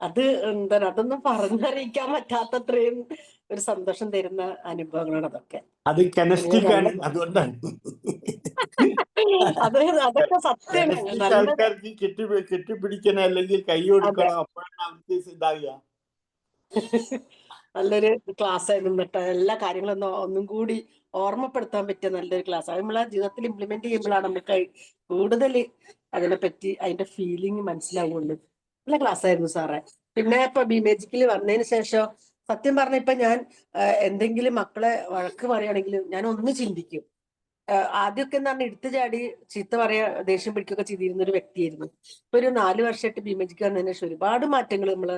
അത് എന്താണ്, അതൊന്നും പറഞ്ഞറിയിക്കാൻ പറ്റാത്തത്രയും ഒരു സന്തോഷം തരുന്ന അനുഭവങ്ങളാണ് അതൊക്കെ. അത് കെനസ്റ്റിക് ആണ്, അതുകൊണ്ടാണ്. അതൊക്കെ സത്യമാണ്. ഇലക്ട്രിക് നല്ല ആൾക്കാർക്ക് കെട്ടിപ്പിടിക്കണം അല്ലെങ്കിൽ കൈ അതെ, കൊടുക്കണം, അപ്പോഴാണ് അവർക്ക് ഇതാകുക. നല്ലൊരു ക്ലാസ് ആയിരുന്നു കേട്ടോ. എല്ലാ കാര്യങ്ങളും ഒന്നും കൂടി ഓർമ്മപ്പെടുത്താൻ പറ്റിയ നല്ലൊരു ക്ലാസ്. അത് നമ്മളെ ജീവിതത്തിൽ ഇംപ്ലിമെന്റ് ചെയ്യുമ്പോഴാണ് നമുക്ക് കൂടുതൽ അതിനെപ്പറ്റി അതിന്റെ ഫീലിംഗ് മനസ്സിലാവുള്ളൂ. നല്ല ക്ലാസ് ആയിരുന്നു സാറേ. പിന്നെ ഇപ്പൊ ബിമേജിക്കിൽ വന്നതിന് ശേഷം സത്യം പറഞ്ഞ ഇപ്പൊ ഞാൻ എന്തെങ്കിലും മക്കളെ വഴക്ക് പറയുകയാണെങ്കിൽ ഞാൻ ഒന്ന് ചിന്തിക്കും. ആദ്യമൊക്കെ എന്ന് പറഞ്ഞാൽ എടുത്തു ചാടി ചീത്ത പറയാ ദേഷ്യം പിടിക്കുകയൊക്കെ ചെയ്തിരുന്ന ഒരു വ്യക്തിയായിരുന്നു. ഇപ്പൊ ഒരു 4 വർഷമായിട്ട് ബിമേജിക്ക് വന്നതിന് ശേഷം ഒരുപാട് മാറ്റങ്ങൾ നമ്മള്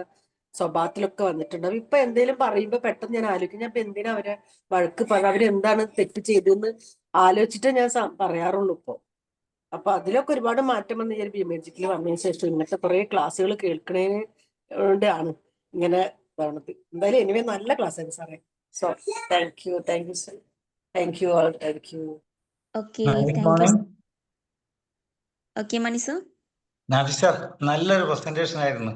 സ്വഭാവത്തിലൊക്കെ വന്നിട്ടുണ്ട്. ഇപ്പൊ എന്തെങ്കിലും പറയുമ്പോ പെട്ടെന്ന് ഞാൻ ആലോചിക്കും, ഞാൻ ഇപ്പൊ എന്തിനാ അവരെ വഴക്ക് അവരെന്താണ് തെറ്റ് ചെയ്തതെന്ന് ആലോചിച്ചിട്ടേ ഞാൻ പറയാറുള്ളൂ ഇപ്പൊ. അപ്പൊ അതിലൊക്കെ ഒരുപാട് മാറ്റം വന്ന് ഞാൻ ബിമേജിക്കിൽ വന്നതിന് ശേഷം ഇങ്ങനത്തെ കുറെ ക്ലാസ്സുകൾ കേൾക്കണേണ്ടാണ് ഇങ്ങനെ ഇതാവണത്. എന്തായാലും എനിവേ നല്ല ക്ലാസ് ആയിരുന്നു സാറേ. So thank you sir. Thank you all. Thank you. Okay, good thank you. Morning okay Mani sir. Nafis sir, നല്ലൊരു പ്രസന്റേഷൻ ആയിരുന്നു.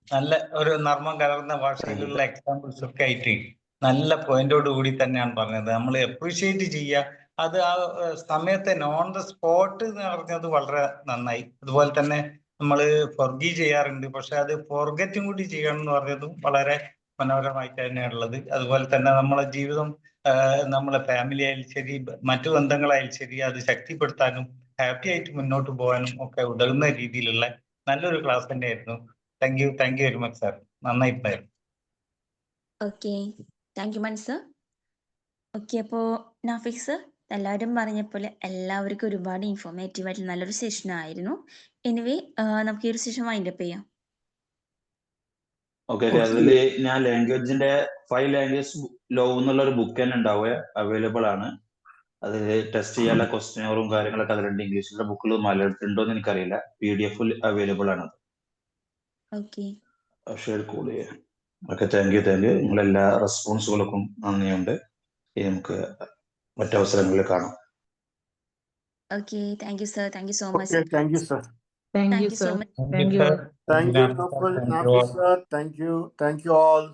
നല്ല ഒരു നർമ്മം കലർന്ന ഭാഷയിലുള്ള എക്സാമ്പിൾസ് ഒക്കെ ആയിട്ട് നല്ല പോയിന്റോട് കൂടി തന്നെയാണ് പറഞ്ഞത്. നമ്മൾ അപ്രീഷിയേറ്റ് ചെയ്യുക, അത് ആ സമയത്ത് ഓൺ ദ സ്പോട്ട് എന്ന് പറഞ്ഞത് വളരെ നന്നായി. അതുപോലെ തന്നെ നമ്മൾ ഫൊർഗീവ് ചെയ്യാറുണ്ട്, പക്ഷെ അത് ഫോർഗറ്റും കൂടി ചെയ്യണം എന്ന് പറഞ്ഞതും വളരെ മനോഹരമായിട്ട് തന്നെയാണ് ഉള്ളത്. അതുപോലെ തന്നെ നമ്മളെ ജീവിതം, നമ്മളെ ഫാമിലി ആയാലും ശരി, മറ്റു ബന്ധങ്ങളായാലും ശരി, അത് ശക്തിപ്പെടുത്താനും ഹാപ്പി ആയിട്ട് മുന്നോട്ട് പോകാനും ഒക്കെ ഉതകുന്ന രീതിയിലുള്ള നല്ലൊരു ക്ലാസ് തന്നെയായിരുന്നു. Thank you very much sir. നന്നായിട്ടുണ്ടായിരുന്നു. Okay, thank you Mani sir. Okay, അപ്പോൾ നാഫിക് സർ എല്ലാവരും പറഞ്ഞ പോലെ എല്ലാവർക്കും ഒരുപാട് ഇൻഫോർമേറ്റീവ് ആയിട്ട് നല്ലൊരു സെഷൻ ആയിരുന്നു. എനിവേ നമുക്ക് ഈ ഒരു സെഷൻ വൈൻഡപ്പ് ചെയ്യാം. ഓക്കെ, അതില് ഞാൻ ലാംഗ്വേജിന്റെ 5 ലാംഗ്വേജ് ലോ എന്നുള്ള ഒരു ബുക്ക് തന്നെ ഉണ്ടാവുക അവൈലബിൾ ആണ്. അത് ടെസ്റ്റ് ചെയ്യാനുള്ള ക്വസ്റ്റ്യനറും കാര്യങ്ങളൊക്കെ അതിലുണ്ട്. ഇംഗ്ലീഷിലെ ബുക്കിൽ മലയാളത്തിലുണ്ടോ എന്ന് എനിക്കറിയില്ല. PDF അവൈലബിൾ ആണ്. ഓക്കെ, ഷെയർ കോൾ ചെയ്യാം. Okay, thank you. നിങ്ങളെല്ലാ റെസ്പോൺസുകൾക്കും നന്ദിയുണ്ട്. ഇനി നമുക്ക് മറ്റവസരങ്ങളിൽ കാണാം. Okay, thank you sir. Thank you so much. Okay, thank you sir. Thank you thank you so sir. Much. Thank thank you you. Sir. Thank you thank you Nafis all. sir. Thank you all.